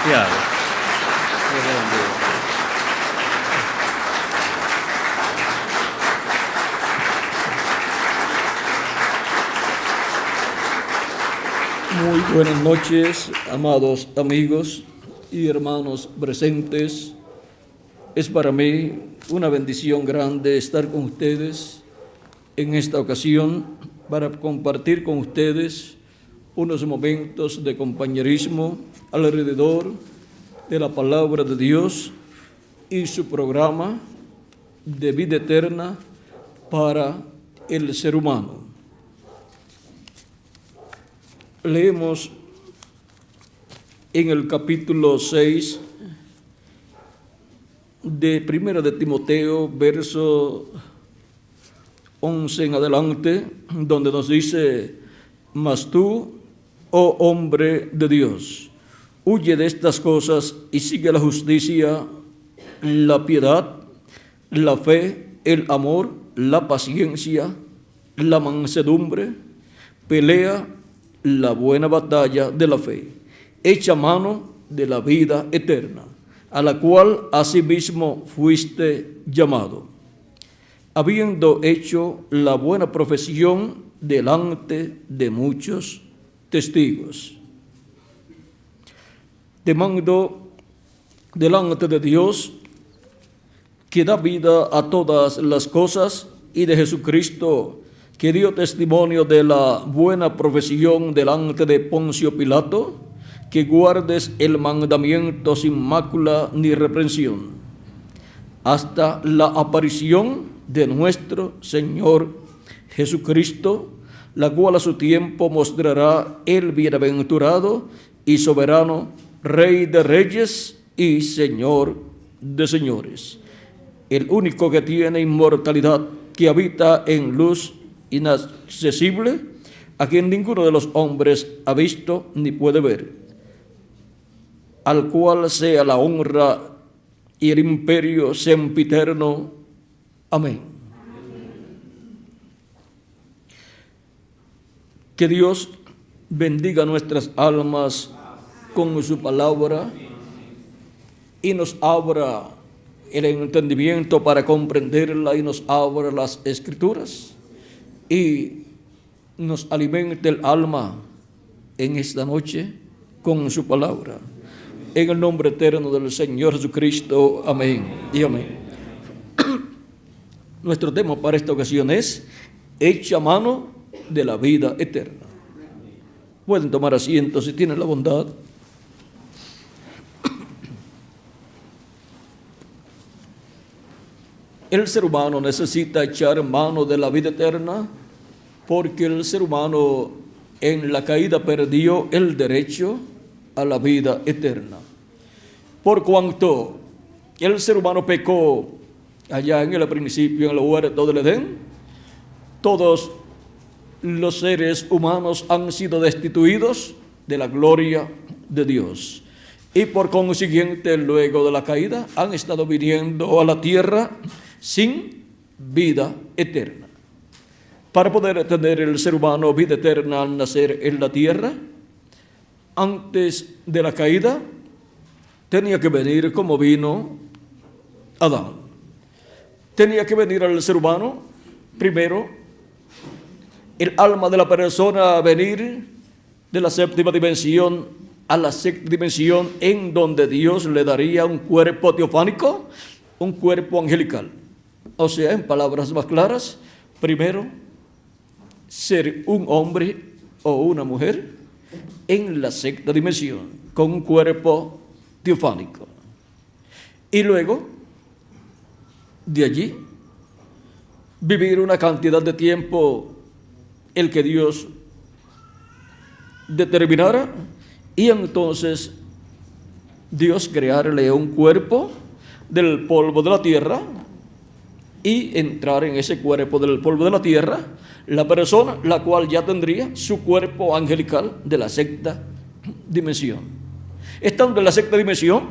Santiago. Muy buenas noches, amados amigos y hermanos presentes. Es para mí una bendición grande estar con ustedes en esta ocasión para compartir con ustedes unos momentos de compañerismo alrededor de la palabra de Dios y su programa de vida eterna para el ser humano. Leemos en el capítulo 6 de 1 de Timoteo, verso 11 en adelante, donde nos dice: mas tú, oh hombre de Dios, huye de estas cosas y sigue la justicia, la piedad, la fe, el amor, la paciencia, la mansedumbre. Pelea la buena batalla de la fe, echa mano de la vida eterna, a la cual asimismo fuiste llamado, habiendo hecho la buena profesión delante de muchos testigos. Te mando delante de Dios, que da vida a todas las cosas, y de Jesucristo, que dio testimonio de la buena profesión delante de Poncio Pilato, que guardes el mandamiento sin mácula ni reprensión, hasta la aparición de nuestro Señor Jesucristo, la cual a su tiempo mostrará el bienaventurado y soberano Rey de reyes y Señor de señores, el único que tiene inmortalidad, que habita en luz inaccesible, a quien ninguno de los hombres ha visto ni puede ver, al cual sea la honra y el imperio sempiterno. Amén. Que Dios bendiga nuestras almas con su palabra y nos abra el entendimiento para comprenderla, y nos abra las Escrituras y nos alimente el alma en esta noche con su palabra. En el nombre eterno del Señor Jesucristo. Amén y amén. Nuestro tema para esta ocasión es: echa mano de la vida eterna. Pueden tomar asiento si tienen la bondad. El ser humano necesita echar mano de la vida eterna, porque el ser humano en la caída perdió el derecho a la vida eterna. Por cuanto el ser humano pecó allá en el principio, en el huerto del Edén, todos los seres humanos han sido destituidos de la gloria de Dios. Y por consiguiente, luego de la caída, han estado viniendo a la tierra sin vida eterna. Para poder tener el ser humano vida eterna al nacer en la tierra, antes de la caída, tenía que venir como vino Adán. Tenía que venir al ser humano primero el alma de la persona, a venir de la séptima dimensión a la sexta dimensión, en donde Dios le daría un cuerpo teofánico, un cuerpo angelical. O sea, en palabras más claras, primero ser un hombre o una mujer en la sexta dimensión, con un cuerpo teofánico. Y luego, de allí, vivir una cantidad de tiempo el que Dios determinara, y entonces Dios crearle un cuerpo del polvo de la tierra, y entrar en ese cuerpo del polvo de la tierra la persona, la cual ya tendría su cuerpo angelical de la sexta dimensión. Estando en la sexta dimensión,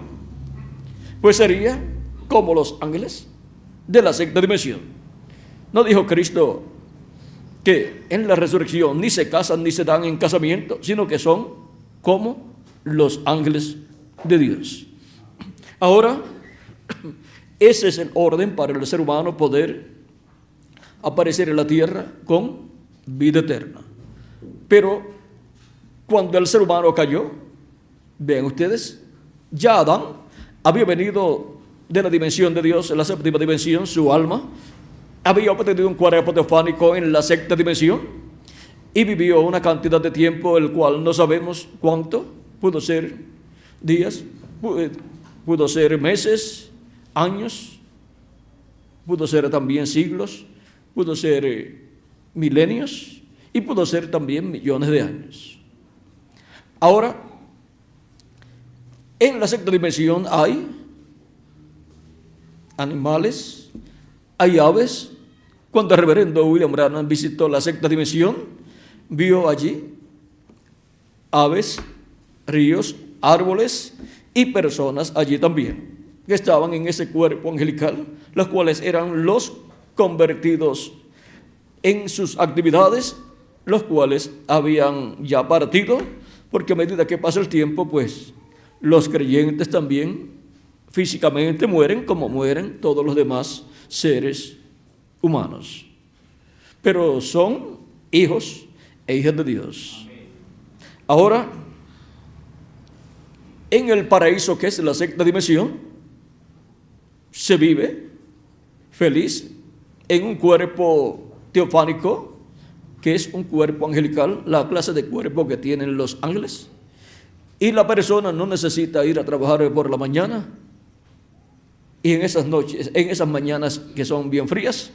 pues sería como los ángeles de la sexta dimensión. ¿No dijo Cristo que en la resurrección ni se casan ni se dan en casamiento, sino que son como los ángeles de Dios. Ahora, ese es el orden para el ser humano poder aparecer en la tierra con vida eterna. Pero cuando el ser humano cayó, vean ustedes, ya Adán había venido de la dimensión de Dios, en la séptima dimensión, su alma, había obtenido un cuerpo teofánico en la sexta dimensión y vivió una cantidad de tiempo, el cual no sabemos cuánto, pudo ser días, pudo ser meses, años, pudo ser también siglos, pudo ser milenios y pudo ser también millones de años. Ahora, en la sexta dimensión hay animales, hay aves. Cuando el reverendo William Branham visitó la sexta dimensión, vio allí aves, ríos, árboles y personas allí también, que estaban en ese cuerpo angelical, los cuales eran los convertidos en sus actividades, los cuales habían ya partido, porque a medida que pasa el tiempo, pues los creyentes también físicamente mueren como mueren todos los demás seres humanos. Pero son hijos e hijas de Dios. Ahora, en el paraíso, que es la sexta dimensión, se vive feliz en un cuerpo teofánico, que es un cuerpo angelical, la clase de cuerpo que tienen los ángeles. Y la persona no necesita ir a trabajar por la mañana. Y en esas noches, en esas mañanas que son bien frías,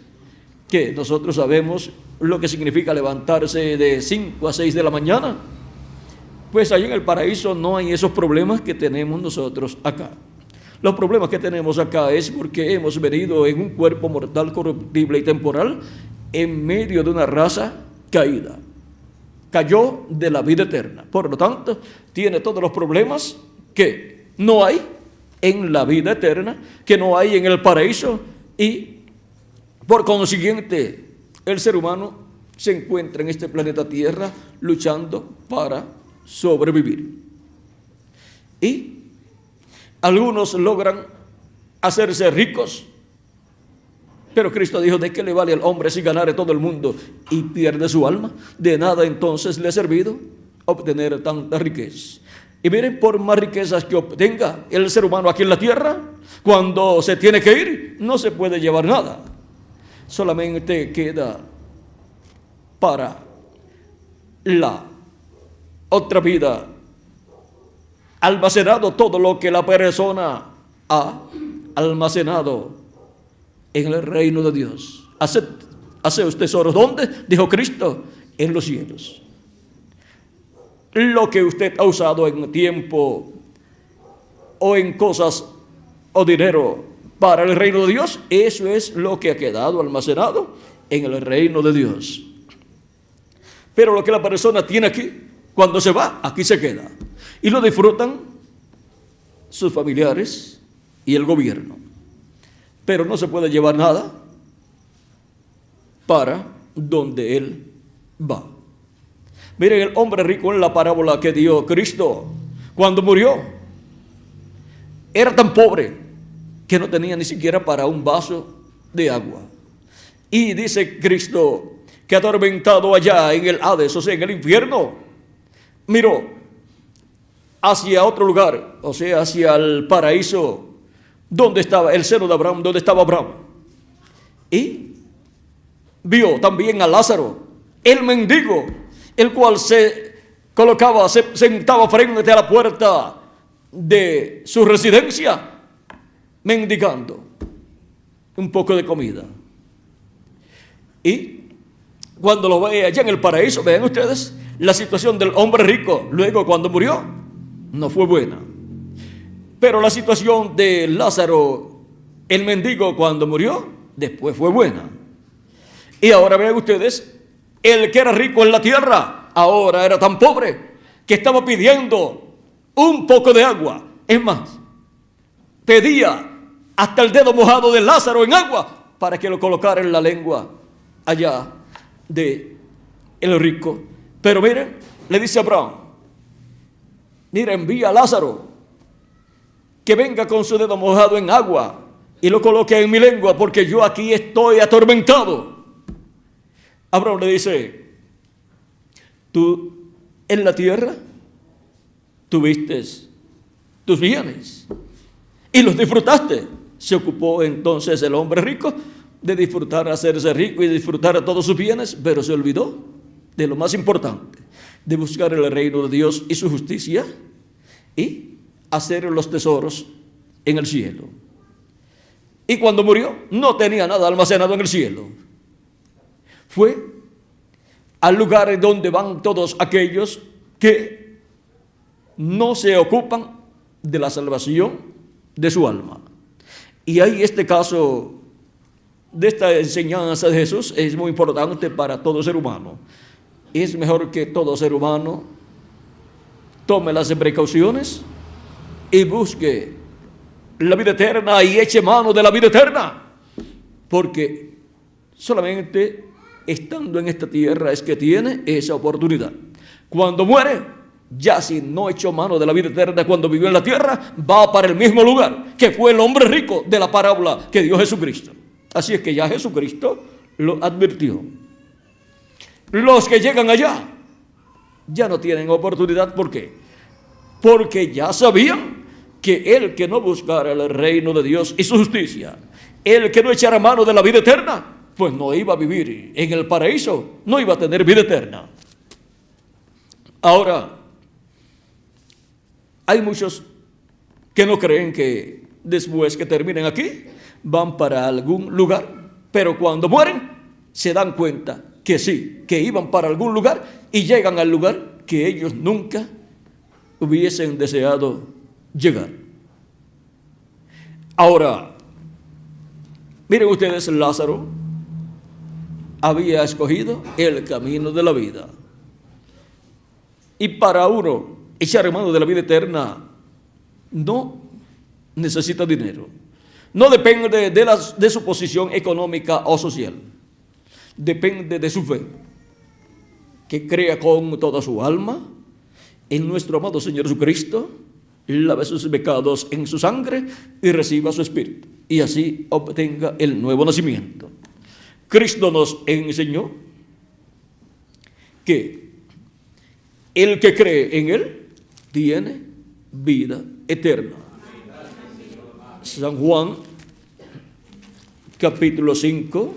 que nosotros sabemos lo que significa levantarse de 5 a 6 de la mañana, pues ahí en el paraíso no hay esos problemas que tenemos nosotros acá. Los problemas que tenemos acá es porque hemos venido en un cuerpo mortal, corruptible y temporal, en medio de una raza caída. Cayó de la vida eterna. Por lo tanto, tiene todos los problemas que no hay en la vida eterna, que no hay en el paraíso, y por consiguiente el ser humano se encuentra en este planeta Tierra luchando para sobrevivir. Y algunos logran hacerse ricos, pero Cristo dijo: ¿de qué le vale al hombre si ganare todo el mundo y pierde su alma? De nada entonces le ha servido obtener tanta riqueza. Y miren, por más riquezas que obtenga el ser humano aquí en la tierra, cuando se tiene que ir, no se puede llevar nada. Solamente queda para la otra vida almacenado todo lo que la persona ha almacenado en el reino de Dios. Haceos tesoros, ¿dónde? Dijo Cristo: en los cielos. Lo que usted ha usado en tiempo o en cosas o dinero para el reino de Dios, eso es lo que ha quedado almacenado en el reino de Dios. Pero lo que la persona tiene aquí, cuando se va, aquí se queda. Y lo disfrutan sus familiares y el gobierno. Pero no se puede llevar nada para donde él va. Miren, el hombre rico en la parábola que dio Cristo, cuando murió, era tan pobre que no tenía ni siquiera para un vaso de agua. Y dice Cristo que atormentado allá en el Hades, o sea, en el infierno, miró hacia otro lugar, o sea, hacia el paraíso, donde estaba el seno de Abraham, donde estaba Abraham. Y vio también a Lázaro, el mendigo, el cual se colocaba, se sentaba frente a la puerta de su residencia, mendigando un poco de comida. Y cuando lo ve allá en el paraíso, vean ustedes, la situación del hombre rico, luego cuando murió, no fue buena. Pero la situación de Lázaro, el mendigo, cuando murió, después fue buena. Y ahora vean ustedes, el que era rico en la tierra, ahora era tan pobre que estaba pidiendo un poco de agua. Es más, pedía hasta el dedo mojado de Lázaro en agua para que lo colocara en la lengua allá de el rico. Pero miren, le dice a Abraham: mira, envía a Lázaro que venga con su dedo mojado en agua y lo coloque en mi lengua, porque yo aquí estoy atormentado. Abraham le dice: tú en la tierra tuviste tus bienes y los disfrutaste. Se ocupó entonces el hombre rico de disfrutar, hacerse rico y disfrutar a todos sus bienes, pero se olvidó de lo más importante, de buscar el reino de Dios y su justicia y hacer los tesoros en el cielo. Y cuando murió, no tenía nada almacenado en el cielo. Fue al lugar donde van todos aquellos que no se ocupan de la salvación de su alma. Y ahí este caso de esta enseñanza de Jesús es muy importante para todo ser humano. Es mejor que todo ser humano tome las precauciones y busque la vida eterna y eche mano de la vida eterna, porque solamente estando en esta tierra es que tiene esa oportunidad. Cuando muere, ya si no echó mano de la vida eterna cuando vivió en la tierra, va para el mismo lugar que fue el hombre rico de la parábola que dio Jesucristo. Así es que ya Jesucristo lo advirtió. Los que llegan allá ya no tienen oportunidad. ¿Por qué? Porque ya sabían que el que no buscara el reino de Dios y su justicia, el que no echara mano de la vida eterna, pues no iba a vivir en el paraíso, no iba a tener vida eterna. Ahora, hay muchos que no creen que después que terminen aquí van para algún lugar, pero cuando mueren se dan cuenta que sí, que iban para algún lugar y llegan al lugar que ellos nunca hubiesen deseado llegar. Ahora, miren ustedes, Lázaro había escogido el camino de la vida. Y para uno echar mano de la vida eterna no necesita dinero. No depende de su posición económica o social. Depende de su fe, que crea con toda su alma en nuestro amado Señor Jesucristo, lave sus pecados en su sangre y reciba su espíritu, y así obtenga el nuevo nacimiento. Cristo nos enseñó que el que cree en Él tiene vida eterna. San Juan, capítulo 5,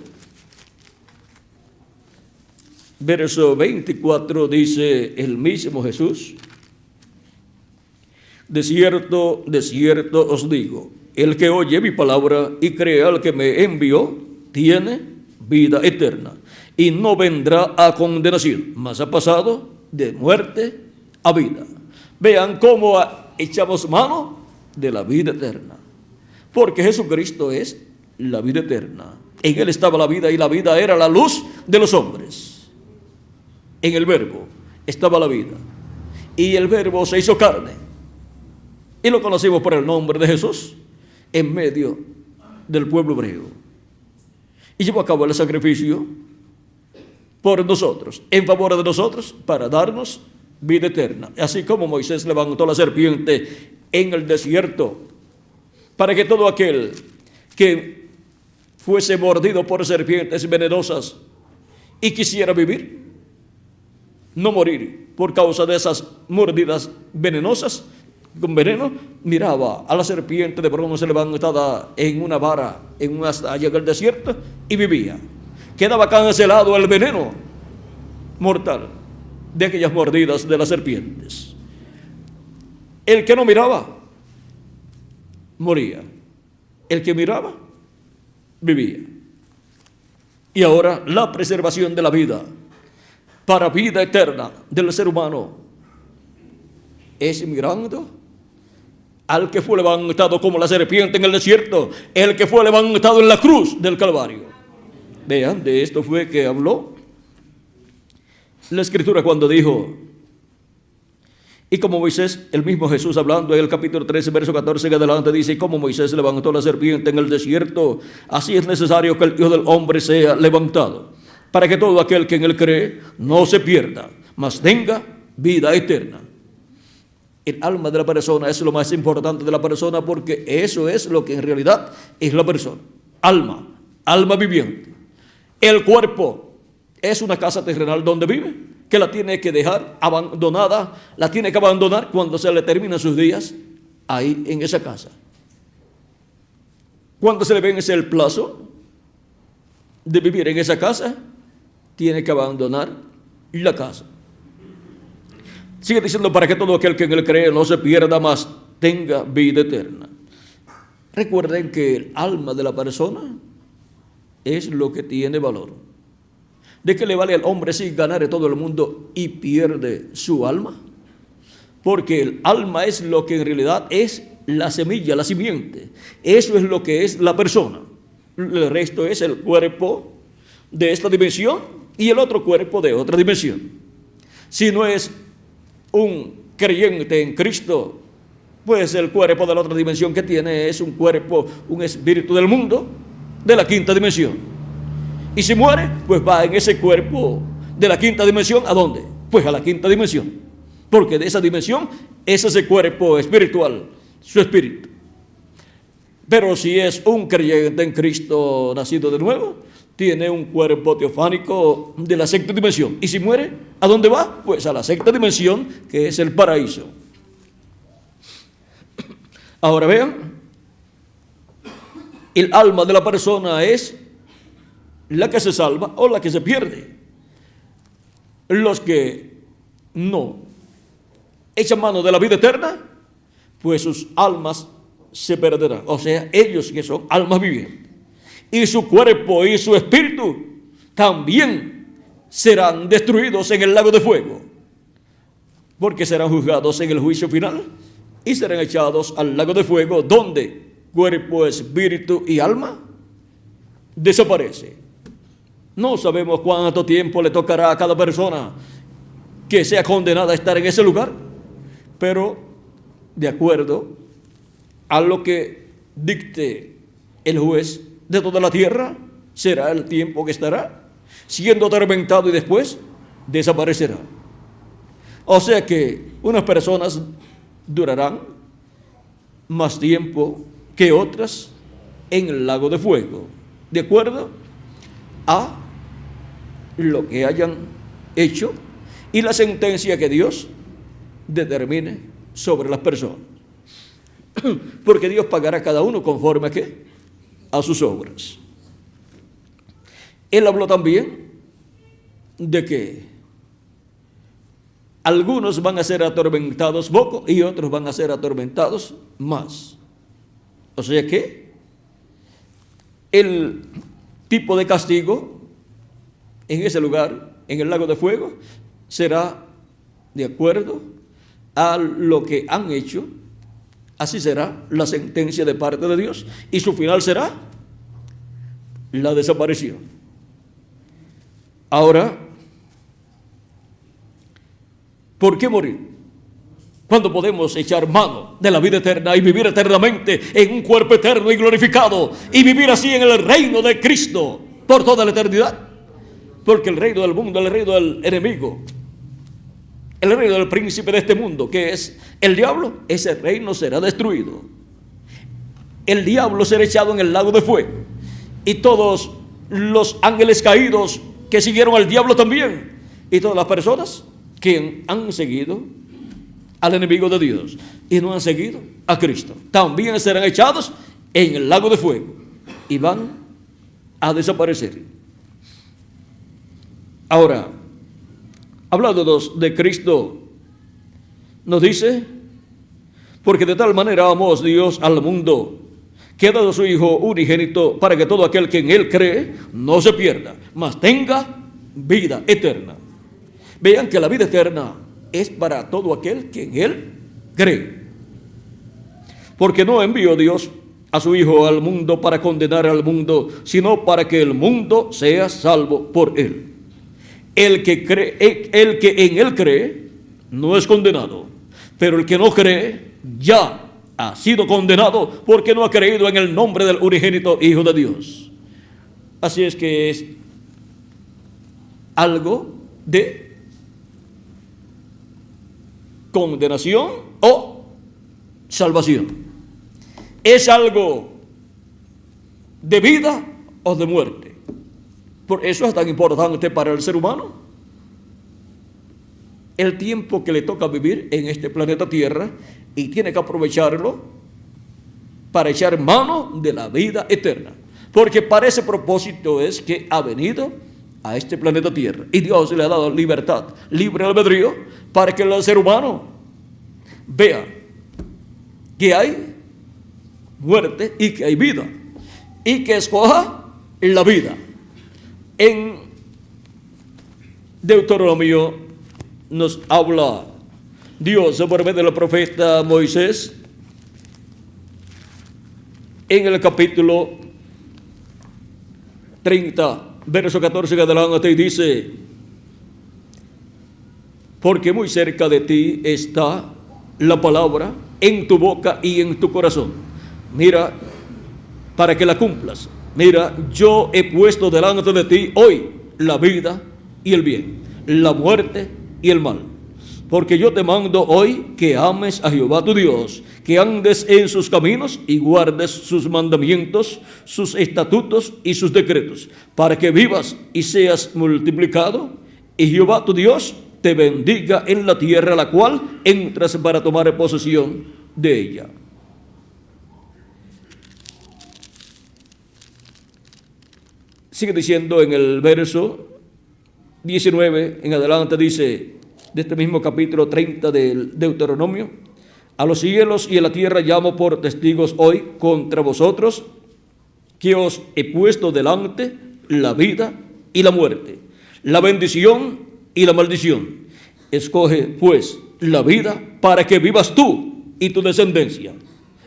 verso 24, dice el mismo Jesús: de cierto os digo, el que oye mi palabra y cree al que me envió, tiene vida eterna, y no vendrá a condenación, mas ha pasado de muerte a vida. Vean cómo echamos mano de la vida eterna, porque Jesucristo es la vida eterna. En Él estaba la vida y la vida era la luz de los hombres. En el Verbo estaba la vida y el Verbo se hizo carne y lo conocimos por el nombre de Jesús en medio del pueblo hebreo y llevó a cabo el sacrificio por nosotros, en favor de nosotros, para darnos vida eterna. Así como Moisés levantó la serpiente en el desierto para que todo aquel que fuese mordido por serpientes venenosas y quisiera vivir, no morir por causa de esas mordidas venenosas con veneno, miraba a la serpiente de bronce levantada en una vara, en una estalla en el desierto, y vivía. Quedaba cancelado el veneno mortal de aquellas mordidas de las serpientes. El que no miraba, moría. El que miraba, vivía. Y ahora la preservación de la vida para vida eterna del ser humano es mirando al que fue levantado como la serpiente en el desierto, el que fue levantado en la cruz del Calvario. Vean, de esto fue que habló la Escritura cuando dijo, y como Moisés, el mismo Jesús hablando en el capítulo 13, verso 14 en adelante, dice, y como Moisés levantó la serpiente en el desierto, así es necesario que el Hijo del Hombre sea levantado, para que todo aquel que en Él cree no se pierda, mas tenga vida eterna. El alma de la persona es lo más importante de la persona, porque eso es lo que en realidad es la persona. Alma viviente. El cuerpo es una casa terrenal donde vive, que la tiene que dejar abandonada, la tiene que abandonar cuando se le terminan sus días ahí en esa casa. Cuando se le vence el plazo de vivir en esa casa, tiene que abandonar la casa. Sigue diciendo, para que todo aquel que en él cree no se pierda, mas tenga vida eterna. Recuerden que el alma de la persona es lo que tiene valor. ¿De qué le vale al hombre si ganare todo el mundo y pierde su alma? Porque el alma es lo que en realidad es la semilla, la simiente. Eso es lo que es la persona. El resto es el cuerpo de esta dimensión y el otro cuerpo de otra dimensión. Si no es un creyente en Cristo, pues el cuerpo de la otra dimensión que tiene es un cuerpo, un espíritu del mundo, de la quinta dimensión. Y si muere, pues va en ese cuerpo de la quinta dimensión, ¿a dónde? Pues a la quinta dimensión. Porque de esa dimensión es ese cuerpo espiritual, su espíritu. Pero si es un creyente en Cristo nacido de nuevo, tiene un cuerpo teofánico de la sexta dimensión. Y si muere, ¿a dónde va? Pues a la sexta dimensión, que es el paraíso. Ahora vean, el alma de la persona es la que se salva o la que se pierde. Los que no echan mano de la vida eterna, pues sus almas se perderán. O sea, ellos que son almas vivientes. Y su cuerpo y su espíritu también serán destruidos en el lago de fuego, porque serán juzgados en el juicio final y serán echados al lago de fuego, donde cuerpo, espíritu y alma desaparece. No sabemos cuánto tiempo le tocará a cada persona que sea condenada a estar en ese lugar, pero de acuerdo a lo que dicte el juez de toda la tierra, será el tiempo que estará siendo atormentado y después desaparecerá. O sea que unas personas durarán más tiempo que otras en el lago de fuego, de acuerdo a lo que hayan hecho y la sentencia que Dios determine sobre las personas. Porque Dios pagará a cada uno conforme a qué, a sus obras. Él habló también de que algunos van a ser atormentados poco y otros van a ser atormentados más. O sea que el tipo de castigo en ese lugar, en el lago de fuego, será de acuerdo a lo que han hecho. Así será la sentencia de parte de Dios y su final será la desaparición. Ahora, ¿por qué morir? Cuando podemos echar mano de la vida eterna y vivir eternamente en un cuerpo eterno y glorificado y vivir así en el reino de Cristo por toda la eternidad. Porque el reino del mundo, el reino del enemigo, el reino del príncipe de este mundo, que es el diablo, ese reino será destruido. El diablo será echado en el lago de fuego. Y todos los ángeles caídos que siguieron al diablo también. Y todas las personas que han seguido al enemigo de Dios y no han seguido a Cristo, también serán echados en el lago de fuego y van a desaparecer. Ahora, hablando de Cristo, nos dice, porque de tal manera amó Dios al mundo, que ha dado a su Hijo unigénito, para que todo aquel que en Él cree no se pierda, mas tenga vida eterna. Vean que la vida eterna es para todo aquel que en Él cree. Porque no envió Dios a su Hijo al mundo para condenar al mundo, sino para que el mundo sea salvo por Él. El que en Él cree no es condenado, pero el que no cree ya ha sido condenado porque no ha creído en el nombre del unigénito Hijo de Dios. Así es que es algo de condenación o salvación. Es algo de vida o de muerte. Por eso es tan importante para el ser humano el tiempo que le toca vivir en este planeta Tierra, y tiene que aprovecharlo para echar mano de la vida eterna, porque para ese propósito es que ha venido a este planeta Tierra, y Dios le ha dado libertad, libre albedrío, para que el ser humano vea que hay muerte y que hay vida, y que escoja la vida. En Deuteronomio nos habla Dios por medio del profeta Moisés en el capítulo 30, verso 14 en adelante, y dice: porque muy cerca de ti está la palabra, en tu boca y en tu corazón. Mira, para que la cumplas. Mira, yo he puesto delante de ti hoy la vida y el bien, la muerte y el mal. Porque yo te mando hoy que ames a Jehová tu Dios, que andes en sus caminos y guardes sus mandamientos, sus estatutos y sus decretos, para que vivas y seas multiplicado, y Jehová tu Dios te bendiga en la tierra a la cual entras para tomar posesión de ella. Sigue diciendo en el verso 19 en adelante, dice, de este mismo capítulo 30 del Deuteronomio: a los cielos y a la tierra llamo por testigos hoy contra vosotros, que os he puesto delante la vida y la muerte, la bendición y la maldición. Escoge pues la vida para que vivas tú y tu descendencia,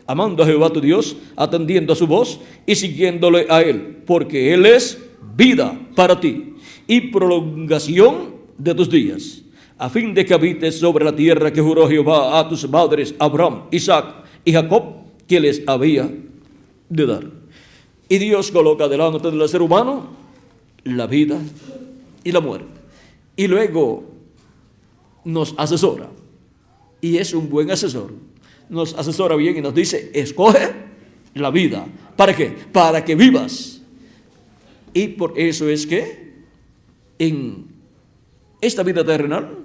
amando a Jehová tu Dios, atendiendo a su voz y siguiéndole a él, porque él es vida para ti y prolongación de tus días, a fin de que habites sobre la tierra que juró Jehová a tus padres, Abraham, Isaac y Jacob, que les había de dar. Y Dios coloca delante del ser humano la vida y la muerte, y luego nos asesora, y es un buen asesor. Nos asesora bien y nos dice: escoge la vida. ¿Para qué? Para que vivas. Y por eso es que en esta vida terrenal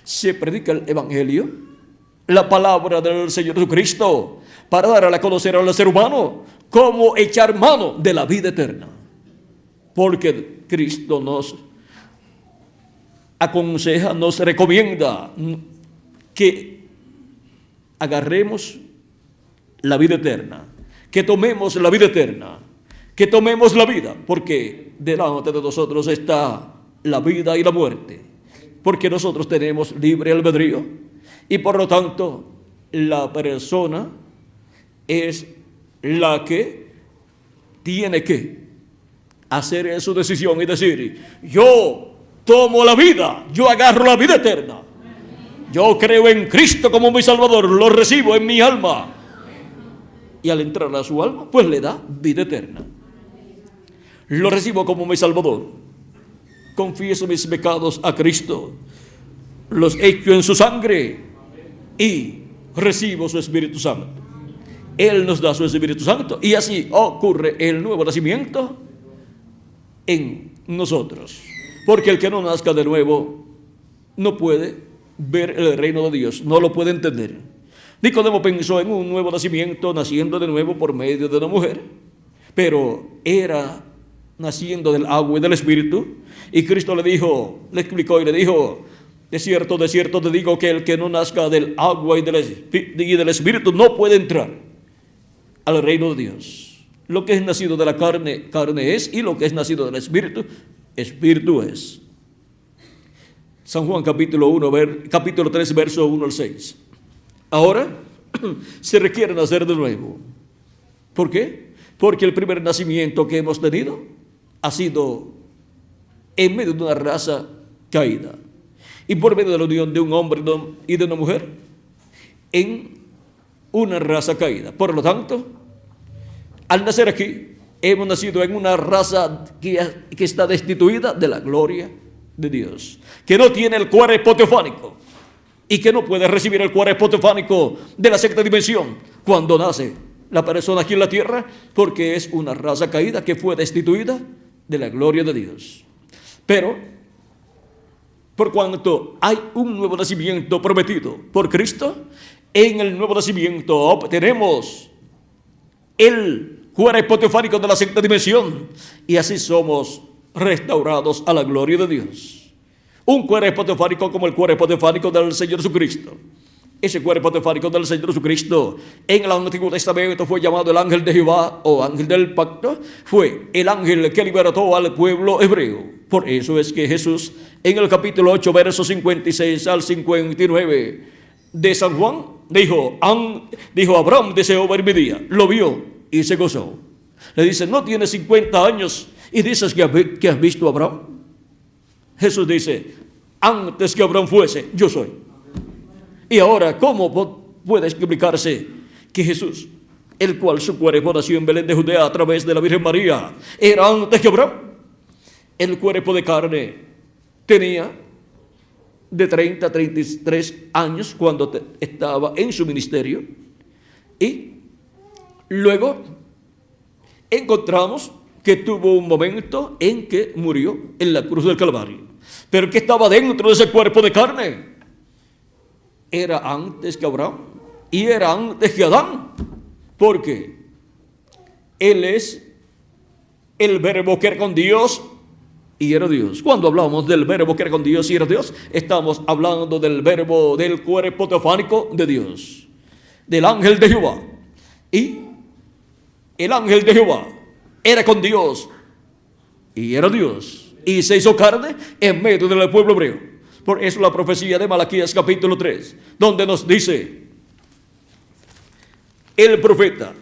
se predica el Evangelio, la palabra del Señor Jesucristo, para dar a conocer al ser humano cómo echar mano de la vida eterna. Porque Cristo nos aconseja, nos recomienda que agarremos la vida eterna, que tomemos la vida eterna, que tomemos la vida, porque delante de nosotros está la vida y la muerte, porque nosotros tenemos libre albedrío, y por lo tanto la persona es la que tiene que hacer su decisión y decir: yo tomo la vida, yo agarro la vida eterna, yo creo en Cristo como mi Salvador, lo recibo en mi alma, y al entrar a su alma pues le da vida eterna. Lo recibo como mi Salvador, confieso mis pecados a Cristo, los echo en su sangre y recibo su Espíritu Santo. Él nos da su Espíritu Santo, y así ocurre el nuevo nacimiento en nosotros, porque el que no nazca de nuevo no puede ver el reino de Dios, no lo puede entender. Nicodemo pensó en un nuevo nacimiento, naciendo de nuevo por medio de una mujer, pero era naciendo del agua y del Espíritu. Y Cristo le explicó y le dijo: de cierto te digo que el que no nazca del agua y del Espíritu no puede entrar al reino de Dios. Lo que es nacido de la carne, carne es, y lo que es nacido del Espíritu, Espíritu es. San Juan capítulo 3, verso 1 al 6. Ahora se requiere nacer de nuevo. ¿Por qué? Porque el primer nacimiento que hemos tenido ha sido en medio de una raza caída, y por medio de la unión de un hombre y de una mujer en una raza caída. Por lo tanto, al nacer aquí, hemos nacido en una raza que está destituida de la gloria de Dios, que no tiene el cuerpo teofánico, y que no puede recibir el cuerpo teofánico de la sexta dimensión cuando nace la persona aquí en la tierra, porque es una raza caída que fue destituida de la gloria de Dios. Pero, por cuanto hay un nuevo nacimiento prometido por Cristo, en el nuevo nacimiento obtenemos el cuerpo teofánico de la sexta dimensión, y así somos restaurados a la gloria de Dios. Un cuerpo teofánico como el cuerpo teofánico del Señor Jesucristo. Ese cuerpo teofánico del Señor Jesucristo en el Antiguo Testamento fue llamado el ángel de Jehová o ángel del pacto. Fue el ángel que libertó al pueblo hebreo. Por eso es que Jesús en el capítulo 8 versos 56 al 59 de San Juan dijo, Abraham deseó ver mi día, lo vio y se gozó. Le dice, no tienes 50 años y dices que has visto a Abraham. Jesús dice, antes que Abraham fuese, yo soy. Y ahora, ¿cómo puede explicarse que Jesús, el cual su cuerpo nació en Belén de Judea a través de la Virgen María, era antes que Abraham? El cuerpo de carne tenía de 30 a 33 años cuando estaba en su ministerio, y luego encontramos que tuvo un momento en que murió en la cruz del Calvario. Pero ¿qué estaba dentro de ese cuerpo de carne? Era antes que Abraham y era antes que Adán, porque Él es el verbo que era con Dios y era Dios. Cuando hablamos del verbo que era con Dios y era Dios, estamos hablando del verbo del cuerpo teofánico de Dios, del ángel de Jehová. Y el ángel de Jehová era con Dios y era Dios, y se hizo carne en medio del pueblo hebreo. Por eso la profecía de Malaquías capítulo 3, donde nos dice el profeta,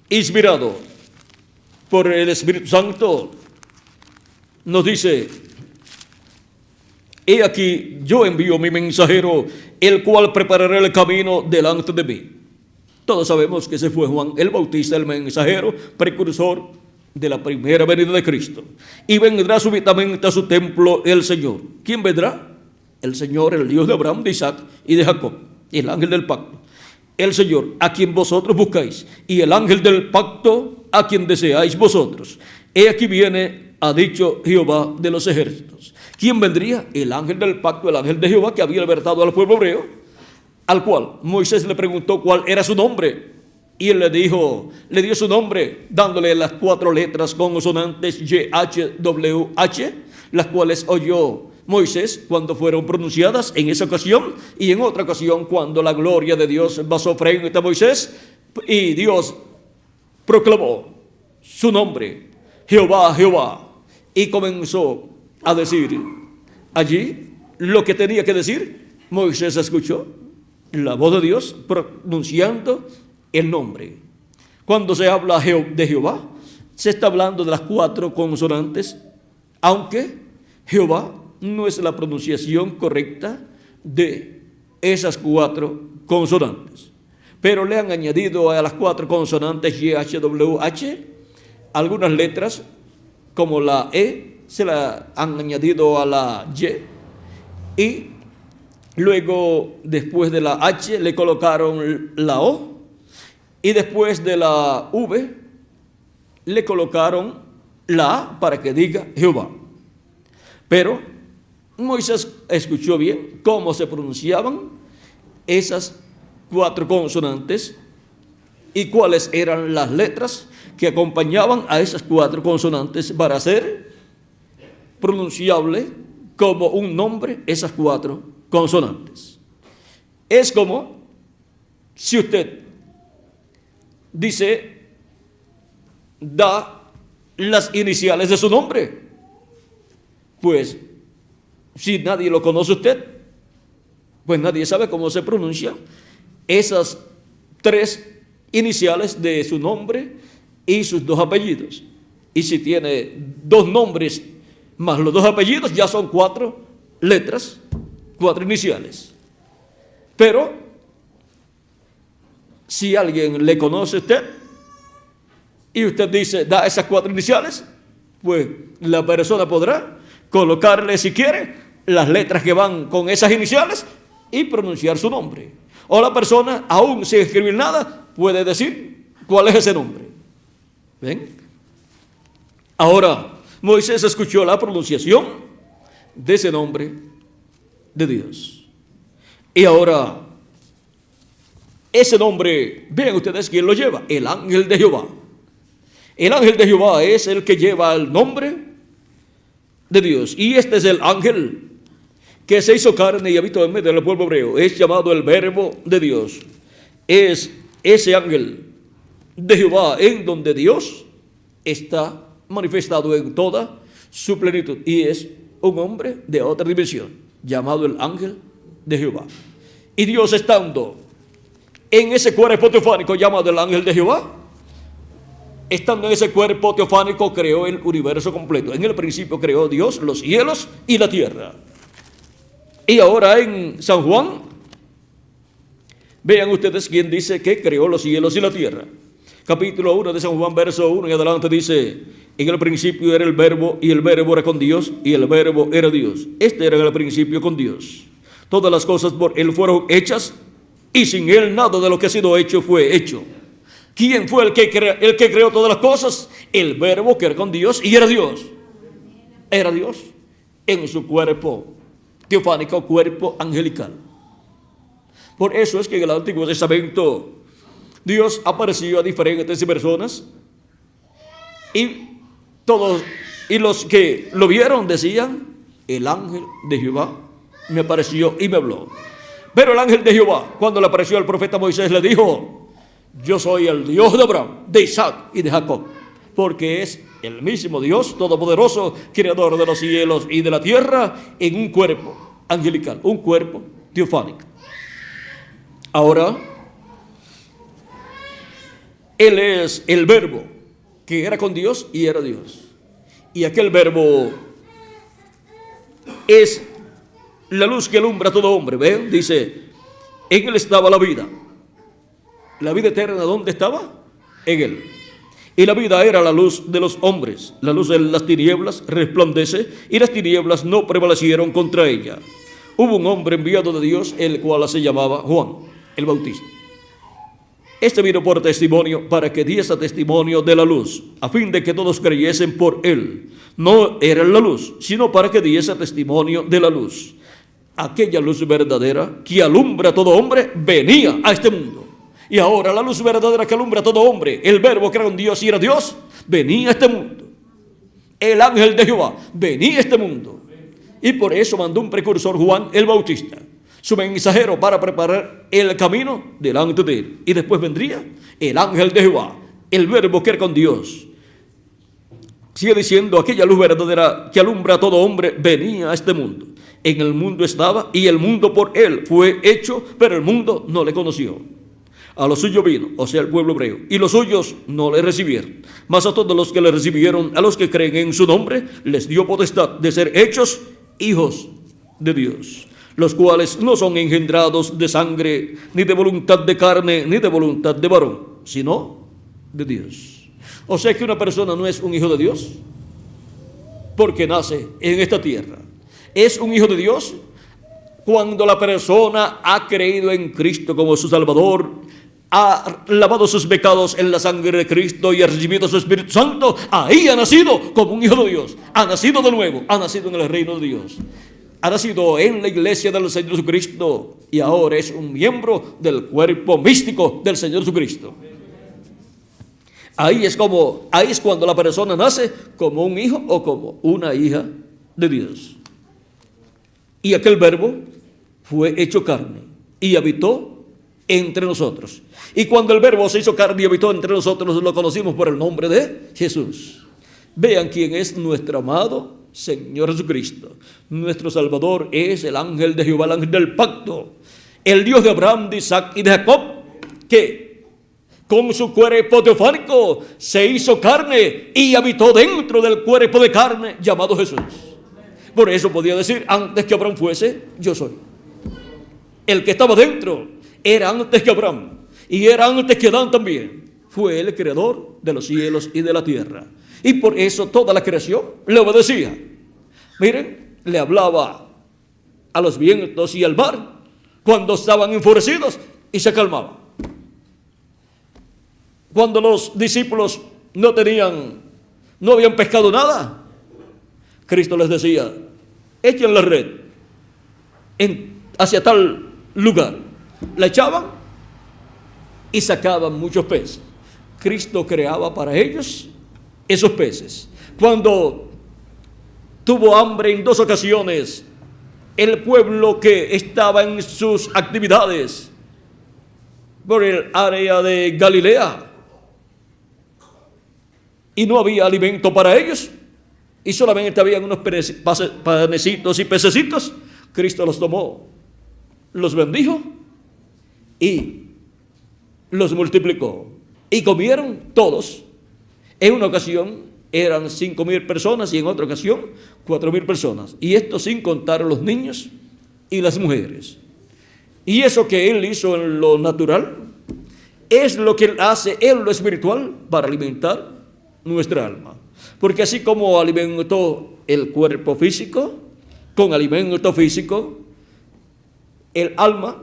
inspirado por el Espíritu Santo, nos dice, he aquí yo envío mi mensajero, el cual preparará el camino delante de mí. Todos sabemos que ese fue Juan el Bautista, el mensajero, precursor de la primera venida de Cristo. Y vendrá súbitamente a su templo el Señor. ¿Quién vendrá? El Señor, el Dios de Abraham, de Isaac y de Jacob, el ángel del pacto. El Señor, a quien vosotros buscáis, y el ángel del pacto, a quien deseáis vosotros. He aquí viene, ha dicho Jehová de los ejércitos. ¿Quién vendría? El ángel del pacto, el ángel de Jehová, que había libertado al pueblo hebreo, al cual Moisés le preguntó cuál era su nombre. Y él le dio su nombre, dándole las 4 letras consonantes YHWH, las cuales oyó Moisés cuando fueron pronunciadas en esa ocasión, y en otra ocasión cuando la gloria de Dios pasó frente a Moisés y Dios proclamó su nombre, Jehová, Jehová, y comenzó a decir allí lo que tenía que decir. Moisés escuchó la voz de Dios pronunciando el nombre. Cuando se habla de Jehová, se está hablando de las 4 consonantes, aunque Jehová no es la pronunciación correcta de esas 4 consonantes. Pero le han añadido a las 4 consonantes YHWH algunas letras, como la E, se la han añadido a la Y, y luego después de la H le colocaron la O, y después de la V le colocaron la A para que diga Jehová. Pero Moisés escuchó bien cómo se pronunciaban esas 4 consonantes y cuáles eran las letras que acompañaban a esas 4 consonantes para ser pronunciable como un nombre esas 4 consonantes. Es como si usted da las iniciales de su nombre. Pues si nadie lo conoce usted, pues nadie sabe cómo se pronuncian esas 3 iniciales de su nombre y sus 2 apellidos. Y si tiene 2 nombres más los 2 apellidos, ya son 4 letras, 4 iniciales. Pero si alguien le conoce a usted y usted da esas 4 iniciales, pues la persona podrá colocarle, si quiere, las letras que van con esas iniciales y pronunciar su nombre. O la persona, aún sin escribir nada, puede decir cuál es ese nombre. ¿Ven? Ahora, Moisés escuchó la pronunciación de ese nombre de Dios. Y ahora, ese nombre, vean ustedes quién lo lleva, el ángel de Jehová. El ángel de Jehová es el que lleva el nombre de Dios. Y este es el ángel que se hizo carne y habitó en medio del pueblo hebreo. Es llamado el Verbo de Dios. Es ese ángel de Jehová en donde Dios está manifestado en toda su plenitud. Y es un hombre de otra dimensión, llamado el ángel de Jehová. Y Dios, estando en ese cuerpo teofánico llamado el ángel de Jehová, estando en ese cuerpo teofánico, creó el universo completo. En el principio creó Dios los cielos y la tierra. Y ahora en San Juan, vean ustedes quién dice que creó los cielos y la tierra. Capítulo 1 de San Juan, verso 1 y adelante dice: en el principio era el Verbo, y el Verbo era con Dios, y el Verbo era Dios. Este era en el principio con Dios. Todas las cosas por Él fueron hechas, y sin Él nada de lo que ha sido hecho fue hecho. ¿Quién fue el que creó todas las cosas? El Verbo, que era con Dios y era Dios. Era Dios en su cuerpo teofánico, cuerpo angelical. Por eso es que en el Antiguo Testamento Dios apareció a diferentes personas, y los que lo vieron decían: el ángel de Jehová me apareció y me habló. Pero el ángel de Jehová, cuando le apareció al profeta Moisés, le dijo: yo soy el Dios de Abraham, de Isaac y de Jacob. Porque es el mismo Dios todopoderoso, creador de los cielos y de la tierra, en un cuerpo angelical, un cuerpo teofánico. Ahora, Él es el Verbo que era con Dios y era Dios. Y aquel Verbo es la luz que alumbra a todo hombre. ¿Ven? Dice: en Él estaba la vida. La vida eterna, ¿dónde estaba? En Él. Y la vida era la luz de los hombres. La luz de las tinieblas resplandece, y las tinieblas no prevalecieron contra ella. Hubo un hombre enviado de Dios, el cual se llamaba Juan el Bautista. Este vino por testimonio, para que diese testimonio de la luz, a fin de que todos creyesen por él. No era la luz, sino para que diese testimonio de la luz. Aquella luz verdadera que alumbra a todo hombre venía a este mundo. Y ahora la luz verdadera que alumbra a todo hombre, el Verbo que era un Dios y era Dios, venía a este mundo. El ángel de Jehová venía a este mundo. Y por eso mandó un precursor, Juan el Bautista, su mensajero, para preparar el camino delante de él. Y después vendría el ángel de Jehová, el Verbo que era con Dios. Sigue diciendo: aquella luz verdadera que alumbra a todo hombre venía a este mundo. En el mundo estaba, y el mundo por él fue hecho, pero el mundo no le conoció. A los suyos vino, o sea, el pueblo hebreo, y los suyos no le recibieron. Mas a todos los que le recibieron, a los que creen en su nombre, les dio potestad de ser hechos hijos de Dios, los cuales no son engendrados de sangre, ni de voluntad de carne, ni de voluntad de varón, sino de Dios. O sea que una persona no es un hijo de Dios porque nace en esta tierra. Es un hijo de Dios cuando la persona ha creído en Cristo como su Salvador, ha lavado sus pecados en la sangre de Cristo y ha recibido su Espíritu Santo. Ahí ha nacido como un hijo de Dios, ha nacido de nuevo, ha nacido en el reino de Dios, ha nacido en la iglesia del Señor Jesucristo, y ahora es un miembro del cuerpo místico del Señor Jesucristo. Ahí es cuando la persona nace como un hijo o como una hija de Dios. Y aquel Verbo fue hecho carne y habitó entre nosotros. Y cuando el Verbo se hizo carne y habitó entre nosotros, lo conocimos por el nombre de Jesús. Vean quién es nuestro amado Señor Jesucristo. Nuestro Salvador es el ángel de Jehová, el ángel del pacto, el Dios de Abraham, de Isaac y de Jacob, que con su cuerpo teofánico se hizo carne y habitó dentro del cuerpo de carne llamado Jesús. Por eso podía decir: antes que Abraham fuese, yo soy. El que estaba dentro era antes que Abraham, y era antes que Adán también. Fue el creador de los cielos y de la tierra, y por eso toda la creación le obedecía. Miren, le hablaba a los vientos y al mar cuando estaban enfurecidos y se calmaban. Cuando los discípulos no habían pescado nada, Cristo les decía, echen la red hacia tal lugar. La echaban y sacaban muchos peces. Cristo creaba para ellos esos peces. Cuando tuvo hambre en 2 ocasiones, el pueblo que estaba en sus actividades por el área de Galilea y no había alimento para ellos y solamente habían unos panecitos y pececitos, Cristo los tomó, los bendijo y los multiplicó y comieron todos. En una ocasión eran 5,000 personas y en otra ocasión 4,000 personas. Y esto sin contar a los niños y las mujeres. Y eso que Él hizo en lo natural es lo que Él hace en lo espiritual para alimentar nuestra alma. Porque así como alimentó el cuerpo físico, con alimento físico, el alma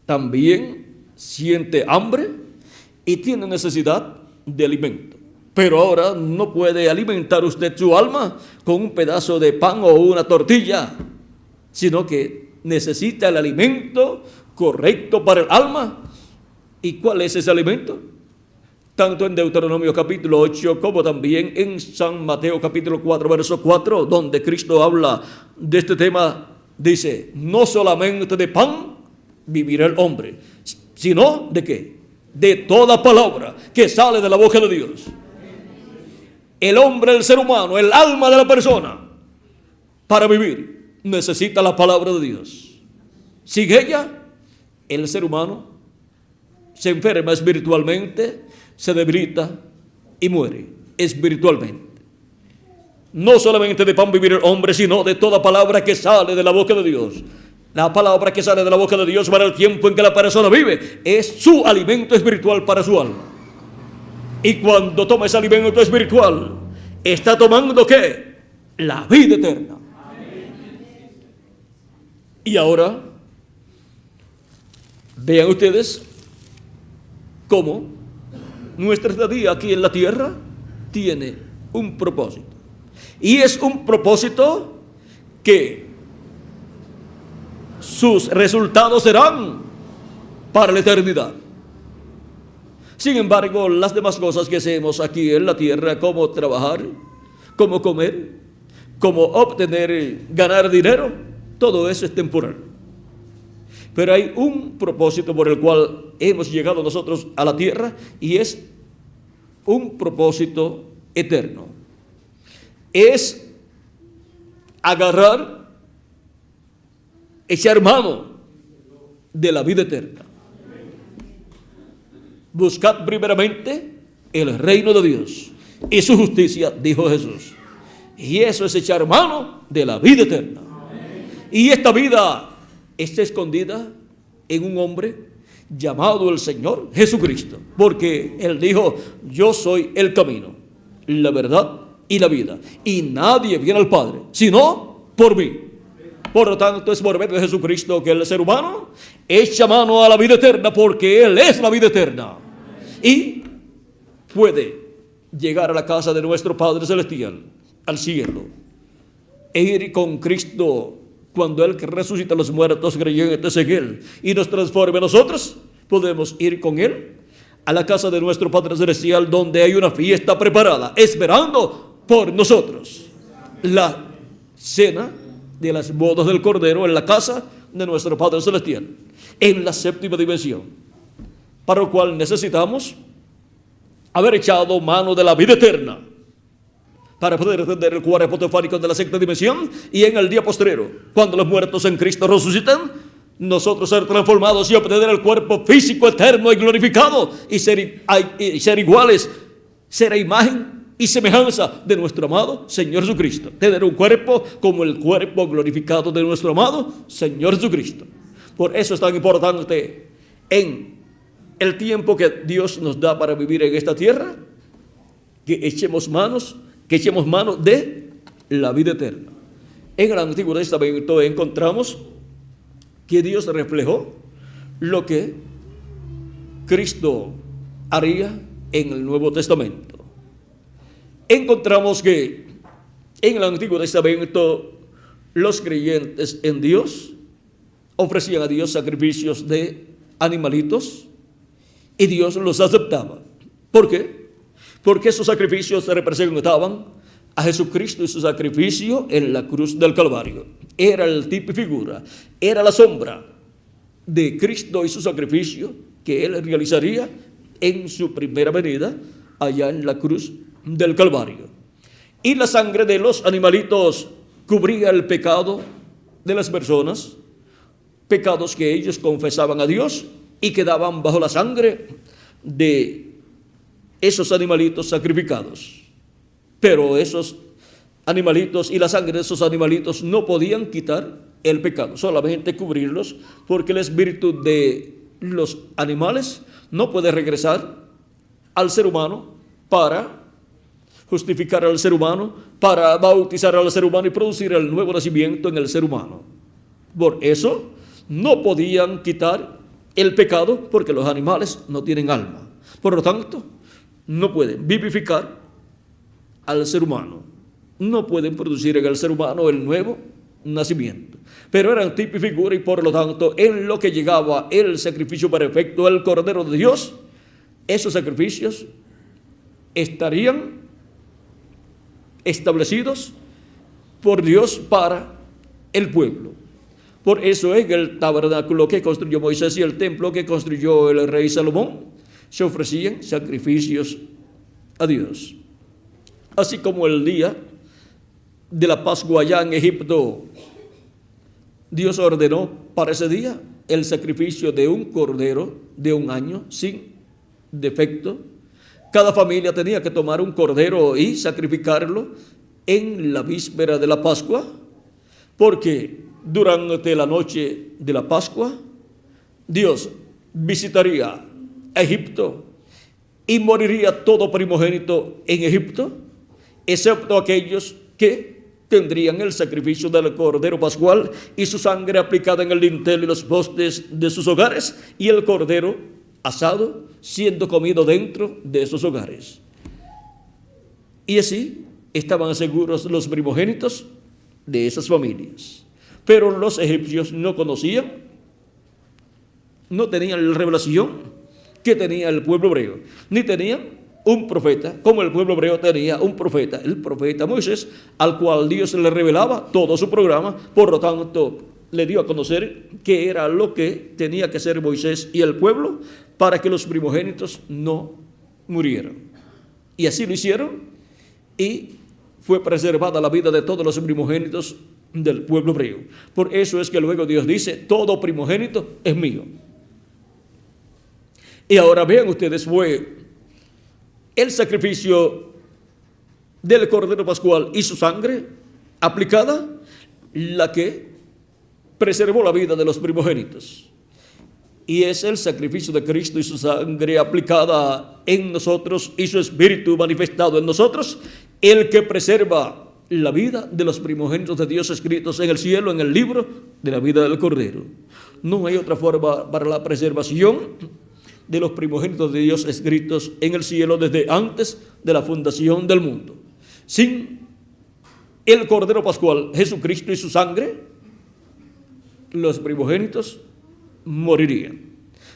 también siente hambre y tiene necesidad de alimento. Pero ahora no puede alimentar usted su alma con un pedazo de pan o una tortilla, sino que necesita el alimento correcto para el alma. ¿Y cuál es ese alimento? Tanto en Deuteronomio capítulo 8 como también en San Mateo capítulo 4, verso 4, donde Cristo habla de este tema, dice, no solamente de pan vivirá el hombre, sino ¿de qué? De toda palabra que sale de la boca de Dios. El hombre, el ser humano, el alma de la persona, para vivir, necesita la palabra de Dios. Sin ella, el ser humano se enferma espiritualmente, se debilita y muere espiritualmente. No solamente de pan vivir el hombre, sino de toda palabra que sale de la boca de Dios. La palabra que sale de la boca de Dios para el tiempo en que la persona vive es su alimento espiritual para su alma. Y cuando toma ese alimento espiritual, está tomando ¿qué? La vida eterna. Y ahora, vean ustedes cómo nuestra estadía aquí en la tierra tiene un propósito. Y es un propósito que sus resultados serán para la eternidad. Sin embargo, las demás cosas que hacemos aquí en la tierra, como trabajar, como comer, como obtener, ganar dinero, todo eso es temporal. Pero hay un propósito por el cual hemos llegado nosotros a la tierra y es un propósito eterno. Es agarrar, echar mano de la vida eterna. Buscad primeramente el reino de Dios y su justicia, dijo Jesús. Y eso es echar mano de la vida eterna. Y esta vida está escondida en un hombre llamado el Señor Jesucristo. Porque Él dijo, yo soy el camino, la verdad y la vida. Y nadie viene al Padre, sino por mí. Por lo tanto, es por medio de Jesucristo que el ser humano echa mano a la vida eterna, porque Él es la vida eterna. Y puede llegar a la casa de nuestro Padre Celestial, al cielo, e ir con Cristo cuando Él que resucita a los muertos creyentes en Él y nos transforme a nosotros. Podemos ir con Él a la casa de nuestro Padre Celestial, donde hay una fiesta preparada, esperando por nosotros. La cena de las bodas del Cordero en la casa de nuestro Padre Celestial, en la séptima dimensión, para lo cual necesitamos haber echado mano de la vida eterna para poder entender el cuerpo teofánico de la sexta dimensión, y en el día postrero, cuando los muertos en Cristo resucitan, nosotros ser transformados y obtener el cuerpo físico eterno y glorificado y ser iguales, ser a imagen y semejanza de nuestro amado Señor Jesucristo. Tener un cuerpo como el cuerpo glorificado de nuestro amado Señor Jesucristo. Por eso es tan importante en el tiempo que Dios nos da para vivir en esta tierra, que echemos mano de la vida eterna. En el Antiguo Testamento encontramos que Dios reflejó lo que Cristo haría en el Nuevo Testamento. Encontramos que en el Antiguo Testamento los creyentes en Dios ofrecían a Dios sacrificios de animalitos y Dios los aceptaba. ¿Por qué? Porque esos sacrificios representaban a Jesucristo y su sacrificio en la cruz del Calvario. Era el tipo y figura, era la sombra de Cristo y su sacrificio que Él realizaría en su primera venida allá en la cruz del Calvario. Y la sangre de los animalitos cubría el pecado de las personas, pecados que ellos confesaban a Dios y quedaban bajo la sangre de esos animalitos sacrificados. Pero esos animalitos y la sangre de esos animalitos no podían quitar el pecado, solamente cubrirlos, porque el espíritu de los animales no puede regresar al ser humano para justificar al ser humano, para bautizar al ser humano y producir el nuevo nacimiento en el ser humano. Por eso no podían quitar el pecado, porque los animales no tienen alma. Por lo tanto, no pueden vivificar al ser humano, no pueden producir en el ser humano el nuevo nacimiento. Pero eran tipo y figura, y por lo tanto, en lo que llegaba el sacrificio perfecto, el Cordero de Dios, esos sacrificios estarían establecidos por Dios para el pueblo. Por eso en el tabernáculo que construyó Moisés y el templo que construyó el rey Salomón, se ofrecían sacrificios a Dios. Así como el día de la Pascua allá en Egipto, Dios ordenó para ese día el sacrificio de un cordero de un año sin defecto. Cada familia tenía que tomar un cordero y sacrificarlo en la víspera de la Pascua, porque durante la noche de la Pascua Dios visitaría a Egipto y moriría todo primogénito en Egipto, excepto aquellos que tendrían el sacrificio del cordero pascual y su sangre aplicada en el dintel y los postes de sus hogares, y el cordero asado siendo comido dentro de esos hogares. Y así estaban seguros los primogénitos de esas familias. Pero los egipcios no conocían, no tenían la revelación que tenía el pueblo hebreo, ni tenían un profeta, como el pueblo hebreo tenía un profeta, el profeta Moisés, al cual Dios le revelaba todo su programa. Por lo tanto, le dio a conocer qué era lo que tenía que hacer Moisés y el pueblo para que los primogénitos no murieran. Y así lo hicieron, y fue preservada la vida de todos los primogénitos del pueblo hebreo. Por eso es que luego Dios dice: todo primogénito es mío. Y ahora vean ustedes, fue el sacrificio del Cordero Pascual y su sangre aplicada la que preservó la vida de los primogénitos. Y es el sacrificio de Cristo y su sangre aplicada en nosotros y su Espíritu manifestado en nosotros, el que preserva la vida de los primogénitos de Dios escritos en el cielo, en el libro de la vida del Cordero. No hay otra forma para la preservación de los primogénitos de Dios escritos en el cielo desde antes de la fundación del mundo. Sin el Cordero Pascual, Jesucristo y su sangre, los primogénitos morirían.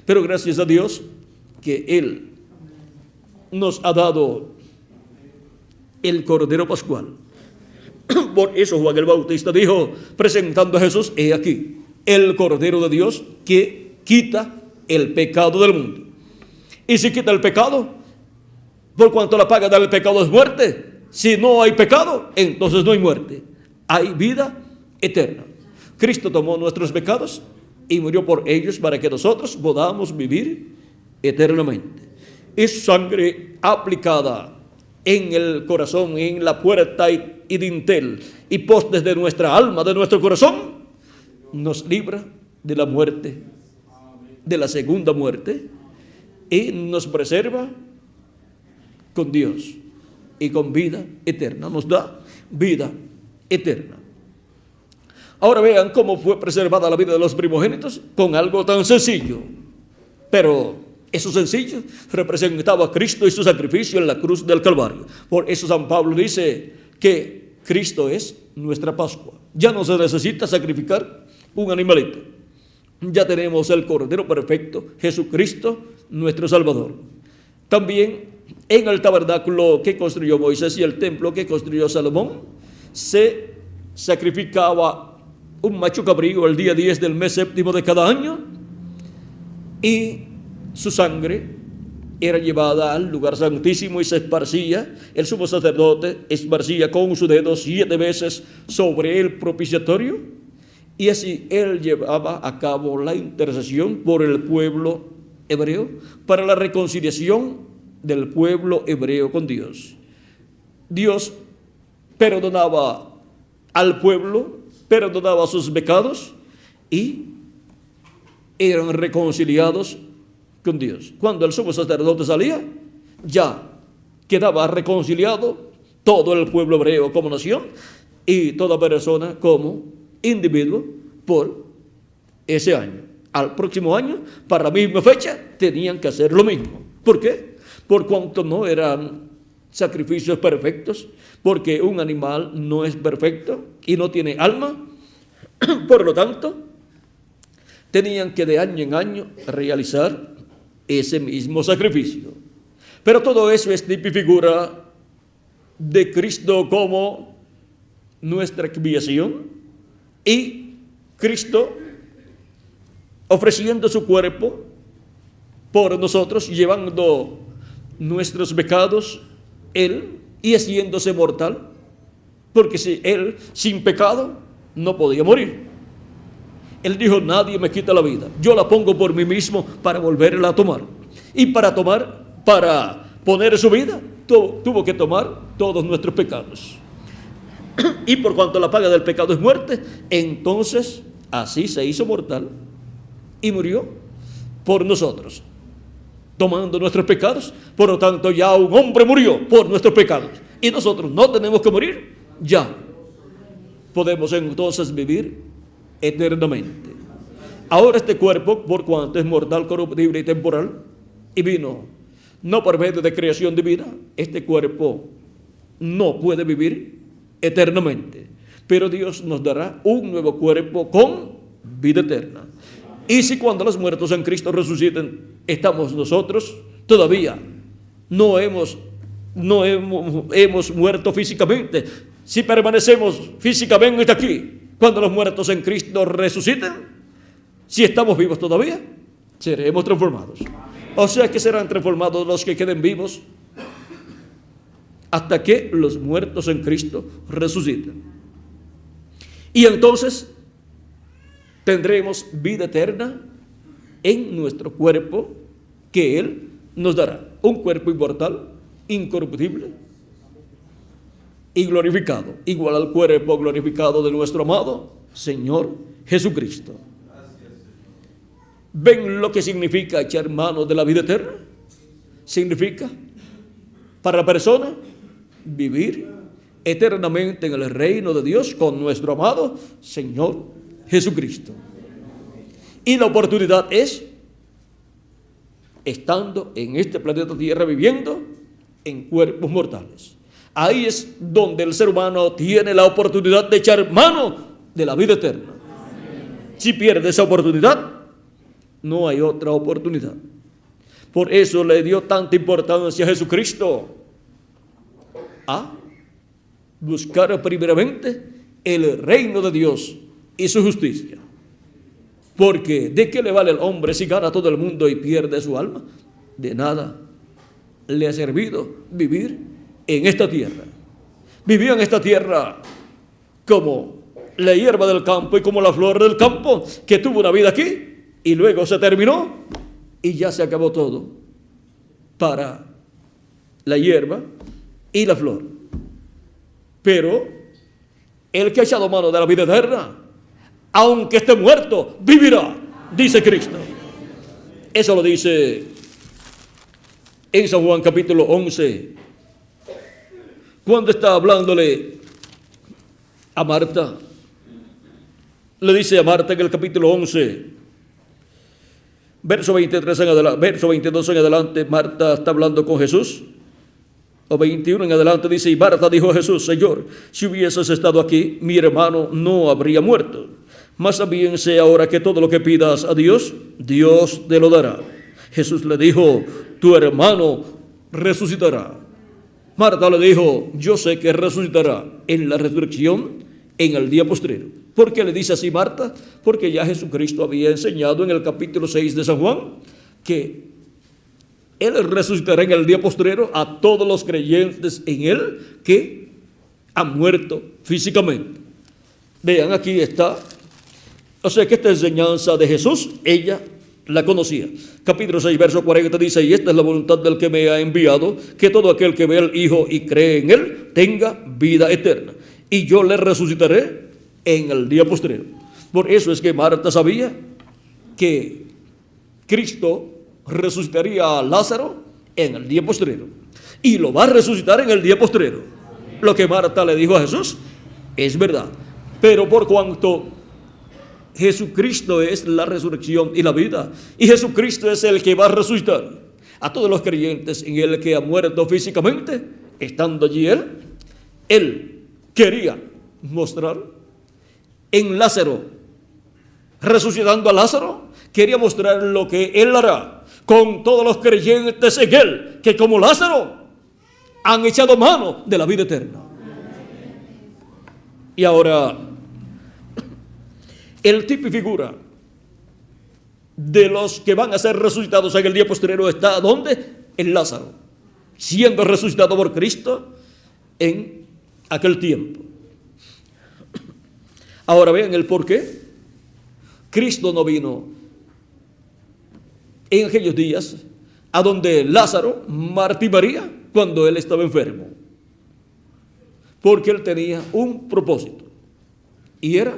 Pero gracias a Dios que Él nos ha dado el Cordero Pascual. Por eso Juan el Bautista dijo, presentando a Jesús: he aquí el Cordero de Dios que quita el pecado del mundo. Y si quita el pecado, por cuanto la paga del pecado es muerte, si no hay pecado, entonces no hay muerte, hay vida eterna. Cristo tomó nuestros pecados y murió por ellos para que nosotros podamos vivir eternamente. Y su sangre aplicada en el corazón, en la puerta y dintel y postes de nuestra alma, de nuestro corazón, nos libra de la muerte, de la segunda muerte, y nos preserva con Dios y con vida eterna. Nos da vida eterna. Ahora vean cómo fue preservada la vida de los primogénitos con algo tan sencillo. Pero eso sencillo representaba a Cristo y su sacrificio en la cruz del Calvario. Por eso San Pablo dice que Cristo es nuestra Pascua. Ya no se necesita sacrificar un animalito. Ya tenemos el Cordero perfecto, Jesucristo, nuestro Salvador. También en el tabernáculo que construyó Moisés y el templo que construyó Salomón, se sacrificaba un macho cabrío el día 10 del mes séptimo de cada año, y su sangre era llevada al lugar santísimo y se esparcía. El sumo sacerdote esparcía con su dedo 7 veces sobre el propiciatorio, y así él llevaba a cabo la intercesión por el pueblo hebreo para la reconciliación del pueblo hebreo con Dios. Dios perdonaba al pueblo, perdonaba sus pecados y eran reconciliados con Dios. Cuando el sumo sacerdote salía, ya quedaba reconciliado todo el pueblo hebreo como nación y toda persona como individuo por ese año. Al próximo año, para la misma fecha, tenían que hacer lo mismo. ¿Por qué? Por cuanto no eran sacrificios perfectos, porque un animal no es perfecto y no tiene alma. Por lo tanto, tenían que de año en año realizar ese mismo sacrificio. Pero todo eso es tipo y figura de Cristo como nuestra expiación, y Cristo ofreciendo su cuerpo por nosotros, llevando nuestros pecados Él y haciéndose mortal, porque si Él sin pecado no podía morir. Él dijo: nadie me quita la vida, yo la pongo por mí mismo para volverla a tomar. Y para poner su vida, tuvo que tomar todos nuestros pecados. Y por cuanto la paga del pecado es muerte, entonces así se hizo mortal y murió por nosotros, tomando nuestros pecados. Por lo tanto, ya un hombre murió por nuestros pecados y nosotros no tenemos que morir. Ya podemos entonces vivir eternamente. Ahora este cuerpo, por cuanto es mortal, corruptible y temporal, y vino no por medio de creación divina, este cuerpo no puede vivir eternamente, pero Dios nos dará un nuevo cuerpo con vida eterna. Y si cuando los muertos en Cristo resuciten, estamos nosotros todavía no hemos muerto físicamente. Si permanecemos físicamente aquí, cuando los muertos en Cristo resuciten, si estamos vivos todavía, seremos transformados. O sea que serán transformados los que queden vivos hasta que los muertos en Cristo resuciten. Y entonces tendremos vida eterna en nuestro cuerpo que Él nos dará. Un cuerpo inmortal, incorruptible y glorificado, igual al cuerpo glorificado de nuestro amado Señor Jesucristo. ¿Ven lo que significa echar mano de la vida eterna? Significa para la persona vivir eternamente en el reino de Dios con nuestro amado Señor Jesucristo. Y la oportunidad es estando en este planeta Tierra, viviendo en cuerpos mortales. Ahí es donde el ser humano tiene la oportunidad de echar mano de la vida eterna. Si pierde esa oportunidad, no hay otra oportunidad. Por eso le dio tanta importancia a Jesucristo a buscar primeramente el reino de Dios y su justicia. Porque ¿de qué le vale al hombre si gana todo el mundo y pierde su alma? De nada le ha servido vivir en esta tierra. Vivió en esta tierra como la hierba del campo y como la flor del campo, que tuvo una vida aquí y luego se terminó y ya se acabó todo para la hierba y la flor. Pero el que ha echado mano de la vida eterna, aunque esté muerto, vivirá, dice Cristo. Eso lo dice en San Juan capítulo 11, cuando está hablándole a Marta le dice a Marta en el capítulo 11, verso 23 en adelante, verso 22 en adelante, Marta está hablando con Jesús, o 21 en adelante dice, y Marta dijo a Jesús, Señor, si hubieses estado aquí, mi hermano no habría muerto. Mas bien sé ahora que todo lo que pidas a Dios, Dios te lo dará. Jesús le dijo, tu hermano resucitará. Marta le dijo, yo sé que resucitará en la resurrección en el día postrero. ¿Por qué le dice así Marta? Porque ya Jesucristo había enseñado en el capítulo 6 de San Juan que Él resucitará en el día postrero a todos los creyentes en Él que han muerto físicamente. Vean, aquí está. O sea que esta enseñanza de Jesús, ella la conocía. Capítulo 6, verso 40 dice, y esta es la voluntad del que me ha enviado, que todo aquel que ve al Hijo y cree en Él, tenga vida eterna. Y yo le resucitaré en el día postrero. Por eso es que Marta sabía que Cristo resucitaría a Lázaro en el día postrero. Y lo va a resucitar en el día postrero. Lo que Marta le dijo a Jesús es verdad. Pero por cuanto Jesucristo es la resurrección y la vida, y Jesucristo es el que va a resucitar a todos los creyentes en Él que ha muerto físicamente, estando allí Él quería mostrar en Lázaro, resucitando a Lázaro, quería mostrar lo que Él hará con todos los creyentes en Él, que como Lázaro han echado mano de la vida eterna. Y ahora, el tipo y figura de los que van a ser resucitados en el día posterior está ¿dónde? En Lázaro, siendo resucitado por Cristo en aquel tiempo. Ahora vean el por qué. Cristo no vino en aquellos días a donde Lázaro, Marta y María, cuando él estaba enfermo. Porque él tenía un propósito. Y era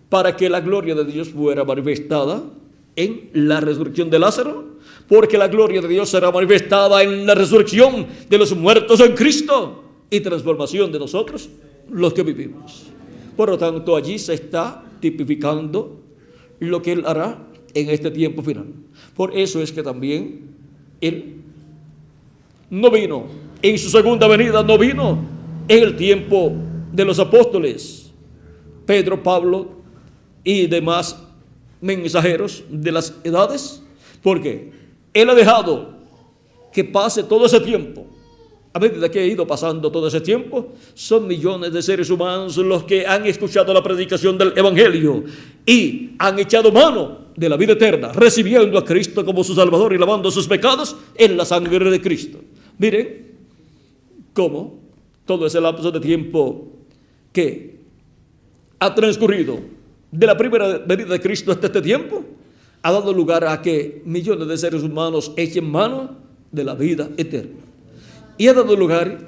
para que la gloria de Dios fuera manifestada en la resurrección de Lázaro, porque la gloria de Dios será manifestada en la resurrección de los muertos en Cristo y transformación de nosotros, los que vivimos. Por lo tanto, allí se está tipificando lo que Él hará en este tiempo final. Por eso es que también Él no vino, en su segunda venida no vino en el tiempo de los apóstoles, Pedro, Pablo y demás mensajeros de las edades, porque Él ha dejado que pase todo ese tiempo. A medida que ha ido pasando todo ese tiempo, son millones de seres humanos los que han escuchado la predicación del Evangelio y han echado mano de la vida eterna, recibiendo a Cristo como su Salvador y lavando sus pecados en la sangre de Cristo. Miren cómo todo ese lapso de tiempo que ha transcurrido de la primera venida de Cristo hasta este tiempo ha dado lugar a que millones de seres humanos echen mano de la vida eterna. Y ha dado lugar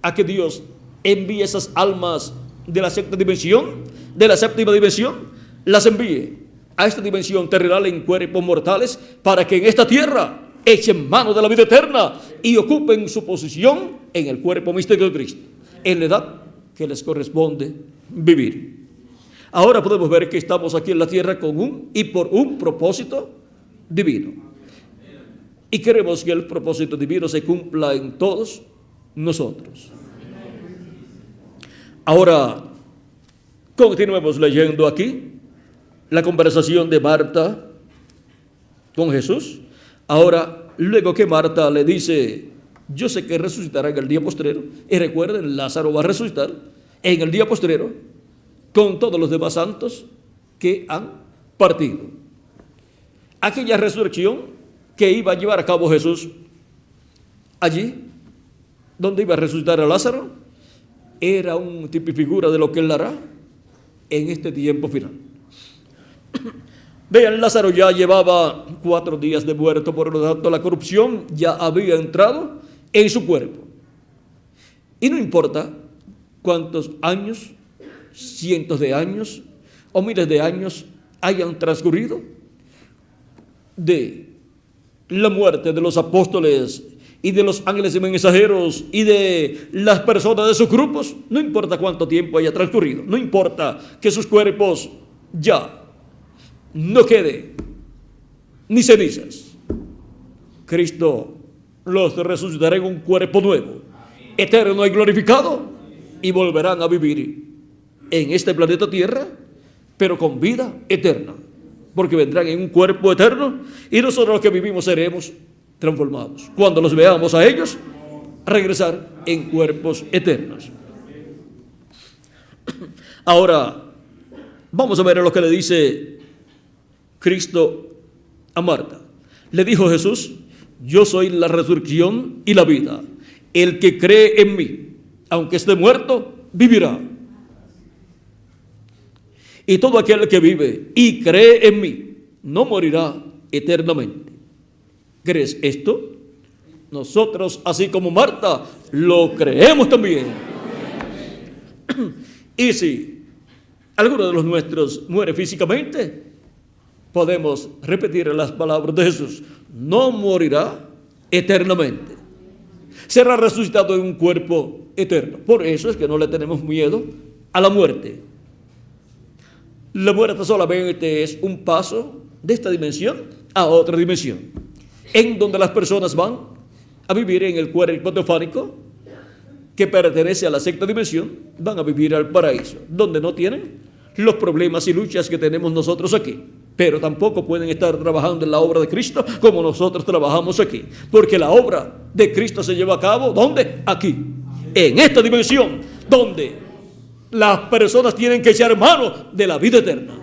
a que Dios envíe esas almas de la sexta dimensión, de la séptima dimensión, las envíe a esta dimensión terrenal en cuerpos mortales para que en esta tierra echen mano de la vida eterna y ocupen su posición en el cuerpo místico de Cristo, en la edad que les corresponde vivir. Ahora podemos ver que estamos aquí en la tierra con por un propósito divino. Y queremos que el propósito divino se cumpla en todos nosotros. Ahora, continuemos leyendo aquí la conversación de Marta con Jesús. Ahora, luego que Marta le dice, yo sé que resucitará en el día postrero. Y recuerden, Lázaro va a resucitar en el día postrero con todos los demás santos que han partido. Aquella resurrección que iba a llevar a cabo Jesús allí, donde iba a resucitar a Lázaro, era un tipo y figura de lo que Él hará en este tiempo final. Vean, Lázaro ya llevaba 4 días de muerto, por lo tanto la corrupción ya había entrado en su cuerpo. Y no importa cuántos años, cientos de años o miles de años hayan transcurrido de la muerte de los apóstoles y de los ángeles y mensajeros y de las personas de sus grupos, no importa cuánto tiempo haya transcurrido, no importa que sus cuerpos ya no queden ni cenizas, Cristo los resucitará en un cuerpo nuevo, eterno y glorificado, y volverán a vivir en este planeta Tierra, pero con vida eterna, porque vendrán en un cuerpo eterno, y nosotros los que vivimos seremos transformados. Cuando los veamos a ellos, regresar en cuerpos eternos. Ahora, vamos a ver lo que le dice Cristo a Marta. Le dijo Jesús: yo soy la resurrección y la vida. El que cree en mí, aunque esté muerto, vivirá. Y todo aquel que vive y cree en mí, no morirá eternamente. ¿Crees esto? Nosotros, así como Marta, lo creemos también. Y si alguno de los nuestros muere físicamente, podemos repetir las palabras de Jesús: no morirá eternamente. Será resucitado en un cuerpo eterno. Por eso es que no le tenemos miedo a la muerte. La muerte solamente es un paso de esta dimensión a otra dimensión, en donde las personas van a vivir en el cuerpo teofánico que pertenece a la sexta dimensión, van a vivir al paraíso, donde no tienen los problemas y luchas que tenemos nosotros aquí, pero tampoco pueden estar trabajando en la obra de Cristo como nosotros trabajamos aquí, porque la obra de Cristo se lleva a cabo, ¿dónde? Aquí, en esta dimensión, donde las personas tienen que echar mano de la vida eterna,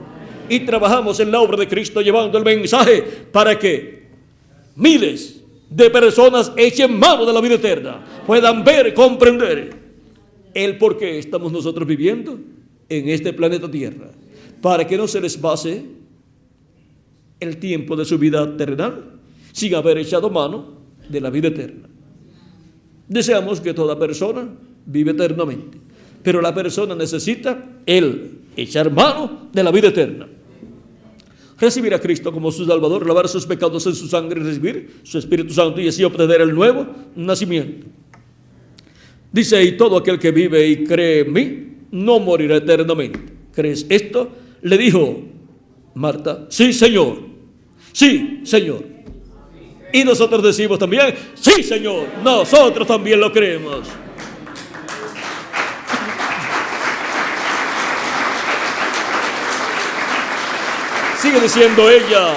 y trabajamos en la obra de Cristo llevando el mensaje para que miles de personas echen mano de la vida eterna, puedan ver, comprender el por qué estamos nosotros viviendo en este planeta Tierra, para que no se les pase el tiempo de su vida terrenal sin haber echado mano de la vida eterna. Deseamos que toda persona vive eternamente, pero la persona necesita el echar mano de la vida eterna, recibir a Cristo como su Salvador, lavar sus pecados en su sangre y recibir su Espíritu Santo, y así obtener el nuevo nacimiento. Dice: y todo aquel que vive y cree en mí no morirá eternamente. ¿Crees esto? Le dijo Marta: sí, Señor. Sí, Señor. Y nosotros decimos también: sí, Señor. Nosotros también lo creemos. Sigue diciendo ella: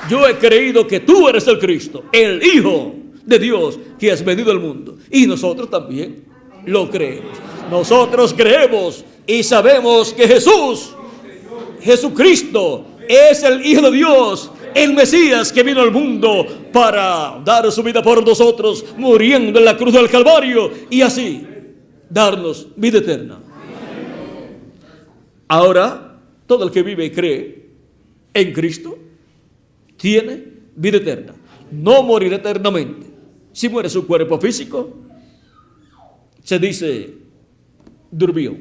yo he creído que tú eres el Cristo, el Hijo de Dios que has venido al mundo. Y nosotros también lo creemos. Nosotros creemos y sabemos que Jesucristo es el Hijo de Dios, el Mesías que vino al mundo para dar su vida por nosotros, muriendo en la cruz del Calvario, y así darnos vida eterna. Ahora, todo el que vive y cree en Cristo tiene vida eterna, no morirá eternamente. Si muere su cuerpo físico, se dice durmió.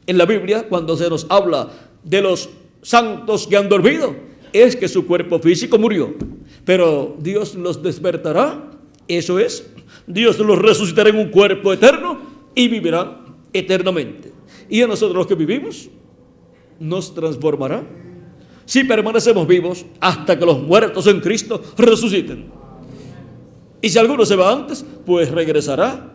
En la Biblia, cuando se nos habla de los santos que han dormido, es que su cuerpo físico murió, pero Dios los despertará. Eso es, Dios los resucitará en un cuerpo eterno y vivirán eternamente. Y a nosotros los que vivimos nos transformará si permanecemos vivos hasta que los muertos en Cristo resuciten. Y si alguno se va antes, pues regresará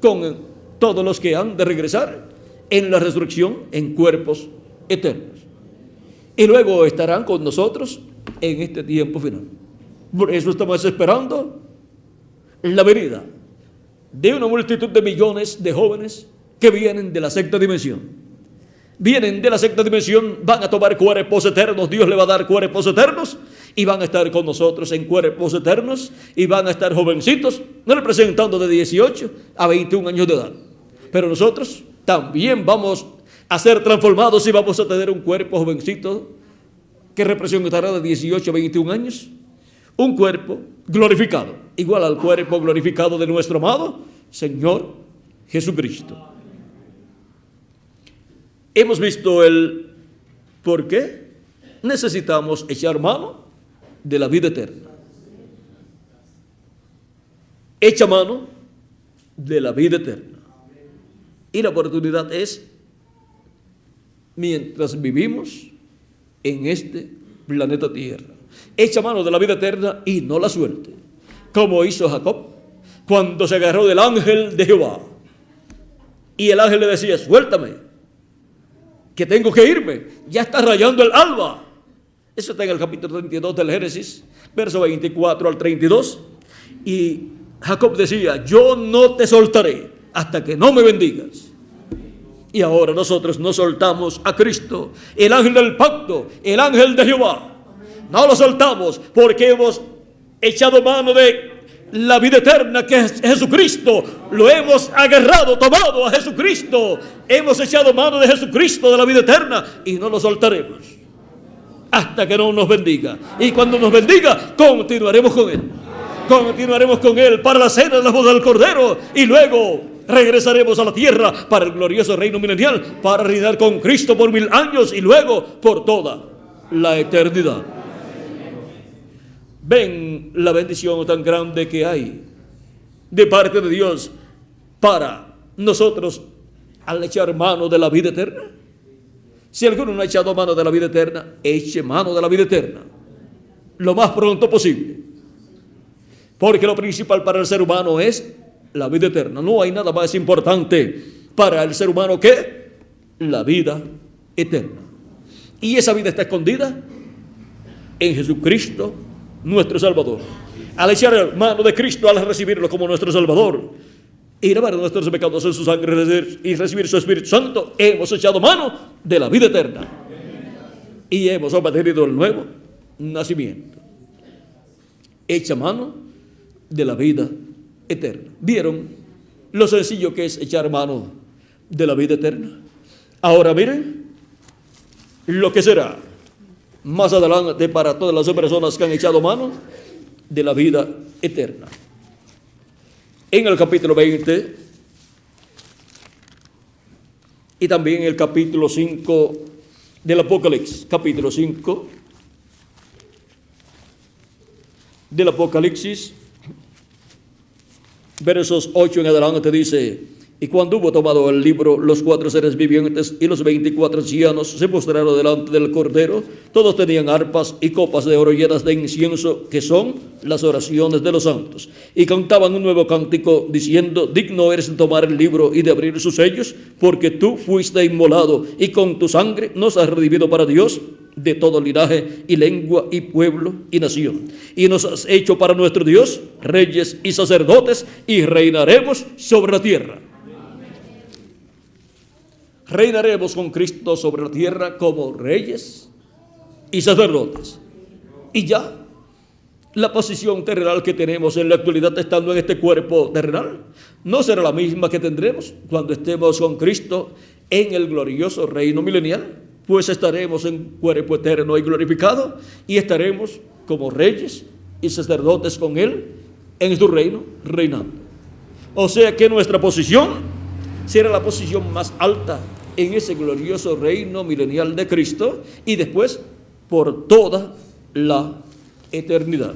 con todos los que han de regresar en la resurrección en cuerpos eternos. Y luego estarán con nosotros en este tiempo final. Por eso estamos esperando la venida de una multitud de millones de jóvenes que vienen de la sexta dimensión. Vienen de la sexta dimensión, van a tomar cuerpos eternos, Dios le va a dar cuerpos eternos, y van a estar con nosotros en cuerpos eternos, y van a estar jovencitos, no representando de 18 a 21 años de edad. Pero nosotros también vamos a ser transformados y vamos a tener un cuerpo jovencito que representará de 18 a 21 años, un cuerpo glorificado, igual al cuerpo glorificado de nuestro amado Señor Jesucristo. Hemos visto el por qué necesitamos echar mano de la vida eterna. echa mano de la vida eterna. Y la oportunidad es mientras vivimos en este planeta Tierra. Echa mano de la vida eterna y no la suelte, como hizo Jacob cuando se agarró del ángel de Jehová. Y el ángel le decía: suéltame, que tengo que irme, ya está rayando el alba. Eso está en el capítulo 32 del Génesis, verso 24 al 32. Y Jacob decía: yo no te soltaré hasta que no me bendigas. Y ahora nosotros no soltamos a Cristo, el ángel del pacto, el ángel de Jehová. No lo soltamos porque hemos echado mano de la vida eterna, que es Jesucristo. Lo hemos agarrado, tomado a Jesucristo. Hemos echado mano de Jesucristo, de la vida eterna, y no lo soltaremos hasta que no nos bendiga. Y cuando nos bendiga, continuaremos con Él. Continuaremos con Él para la cena de la boda del Cordero, y luego regresaremos a la tierra para el glorioso reino milenial, para reinar con Cristo por 1000 años y luego por toda la eternidad. Ven la bendición tan grande que hay de parte de Dios para nosotros al echar mano de la vida eterna. Si alguno no ha echado mano de la vida eterna, eche mano de la vida eterna lo más pronto posible, porque lo principal para el ser humano es la vida eterna. No hay nada más importante para el ser humano que la vida eterna. Y esa vida está escondida en Jesucristo, nuestro Salvador. Al echar mano de Cristo, al recibirlo como nuestro Salvador y lavar nuestros pecados en su sangre y recibir su Espíritu Santo, hemos echado mano de la vida eterna y hemos obtenido el nuevo nacimiento. Echa mano de la vida eterna. ¿Vieron lo sencillo que es echar mano de la vida eterna? Ahora miren lo que será más adelante para todas las personas que han echado mano de la vida eterna. En el capítulo 20 y también en el capítulo 5 del Apocalipsis, capítulo 5 del Apocalipsis, versos 8 en adelante, dice: y cuando hubo tomado el libro, los 4 seres vivientes y los 24 ancianos se postraron delante del Cordero. Todos tenían arpas y copas de oro llenas de incienso, que son las oraciones de los santos. Y cantaban un nuevo cántico, diciendo: digno eres de tomar el libro y de abrir sus sellos, porque tú fuiste inmolado, y con tu sangre nos has redimido para Dios de todo linaje y lengua y pueblo y nación. Y nos has hecho para nuestro Dios reyes y sacerdotes, y reinaremos sobre la tierra. Reinaremos con Cristo sobre la tierra como reyes y sacerdotes. Y ya la posición terrenal que tenemos en la actualidad, estando en este cuerpo terrenal, no será la misma que tendremos cuando estemos con Cristo en el glorioso reino milenial, pues estaremos en cuerpo eterno y glorificado, y estaremos como reyes y sacerdotes con Él en su reino, reinando. O sea que nuestra posición será la posición más alta en ese glorioso reino milenial de Cristo, y después por toda la eternidad.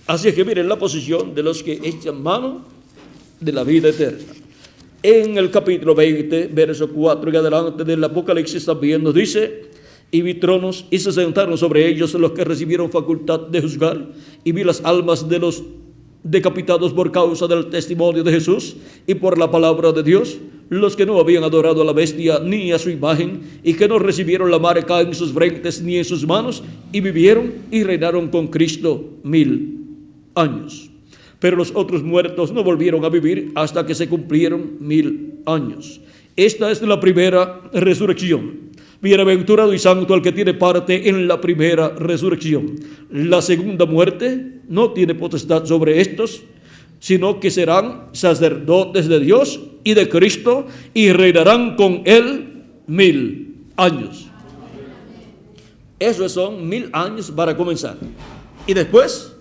Así es que miren la posición de los que echan mano de la vida eterna. En el capítulo 20, verso 4 y adelante del Apocalipsis también nos dice: y vi tronos y se sentaron sobre ellos los que recibieron facultad de juzgar, y vi las almas de los decapitados por causa del testimonio de Jesús y por la palabra de Dios, los que no habían adorado a la bestia ni a su imagen, y que no recibieron la marca en sus frentes ni en sus manos, y vivieron y reinaron con Cristo 1000 años. Pero los otros muertos no volvieron a vivir hasta que se cumplieron 1000 años. Esta es la primera resurrección. Bienaventurado y santo el que tiene parte en la primera resurrección. La segunda muerte no tiene potestad sobre estos, sino que serán sacerdotes de Dios y de Cristo, y reinarán con Él 1000 años. Esos son 1000 años para comenzar. Y después,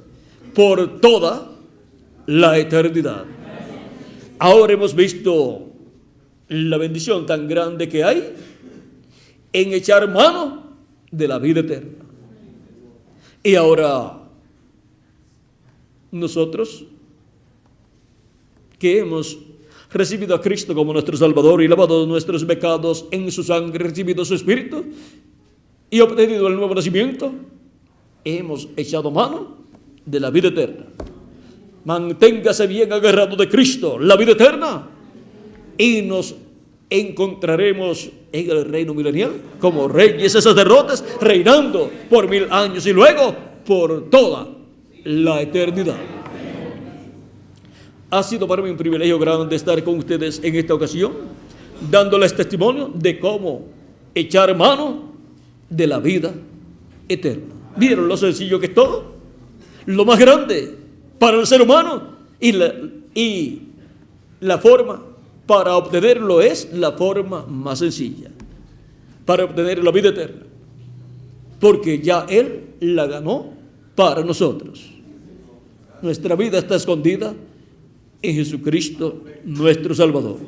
por toda la eternidad. Ahora hemos visto la bendición tan grande que hay en echar mano de la vida eterna. Y ahora nosotros que hemos recibido a Cristo como nuestro Salvador y lavado nuestros pecados en su sangre, recibido su Espíritu y obtenido el nuevo nacimiento, hemos echado mano de la vida eterna. Manténgase bien agarrado de Cristo, la vida eterna, y nos encontraremos en el reino milenial como reyes y sacerdotes, reinando por 1000 años y luego por toda la eternidad. Ha sido para mí un privilegio grande estar con ustedes en esta ocasión, dándoles testimonio de cómo echar mano de la vida eterna. ¿Vieron lo sencillo que es todo? Lo más grande para el ser humano y la forma para obtenerlo es la forma más sencilla, para obtener la vida eterna, porque ya Él la ganó para nosotros. Nuestra vida está escondida en Jesucristo, nuestro Salvador.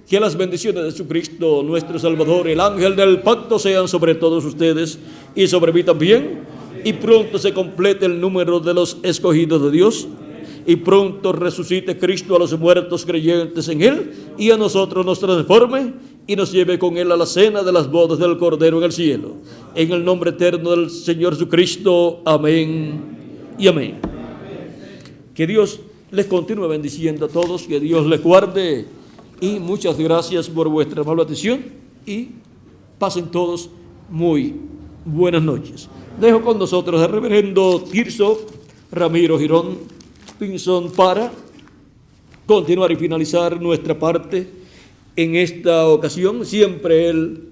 Que las bendiciones de Jesucristo, nuestro Salvador, el ángel del pacto, sean sobre todos ustedes y sobre mí también, y pronto se complete el número de los escogidos de Dios, y pronto resucite Cristo a los muertos creyentes en Él, y a nosotros nos transforme y nos lleve con Él a la cena de las bodas del Cordero en el cielo. En el nombre eterno del Señor Jesucristo, amén y amén. Que Dios les continúe bendiciendo a todos, que Dios les guarde, y muchas gracias por vuestra amable atención, y pasen todos muy buenas noches. Dejo con nosotros al reverendo Tirso Ramiro Girón Pinzón para continuar y finalizar nuestra parte en esta ocasión. Siempre él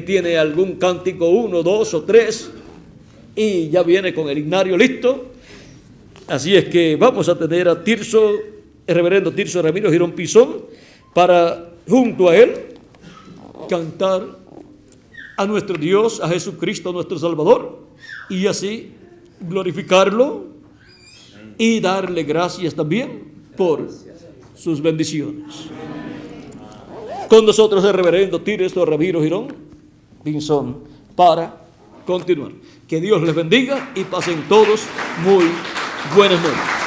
tiene algún cántico, 1, 2 o 3, y ya viene con el himnario listo. Así es que vamos a tener a el reverendo Tirso Ramiro Girón Pinzón, para junto a él cantar a nuestro Dios, a Jesucristo nuestro Salvador, y así glorificarlo y darle gracias también por sus bendiciones. Con nosotros el reverendo Tirso Ramiro Girón Pinzón para continuar. Que Dios les bendiga y pasen todos muy buenas noches.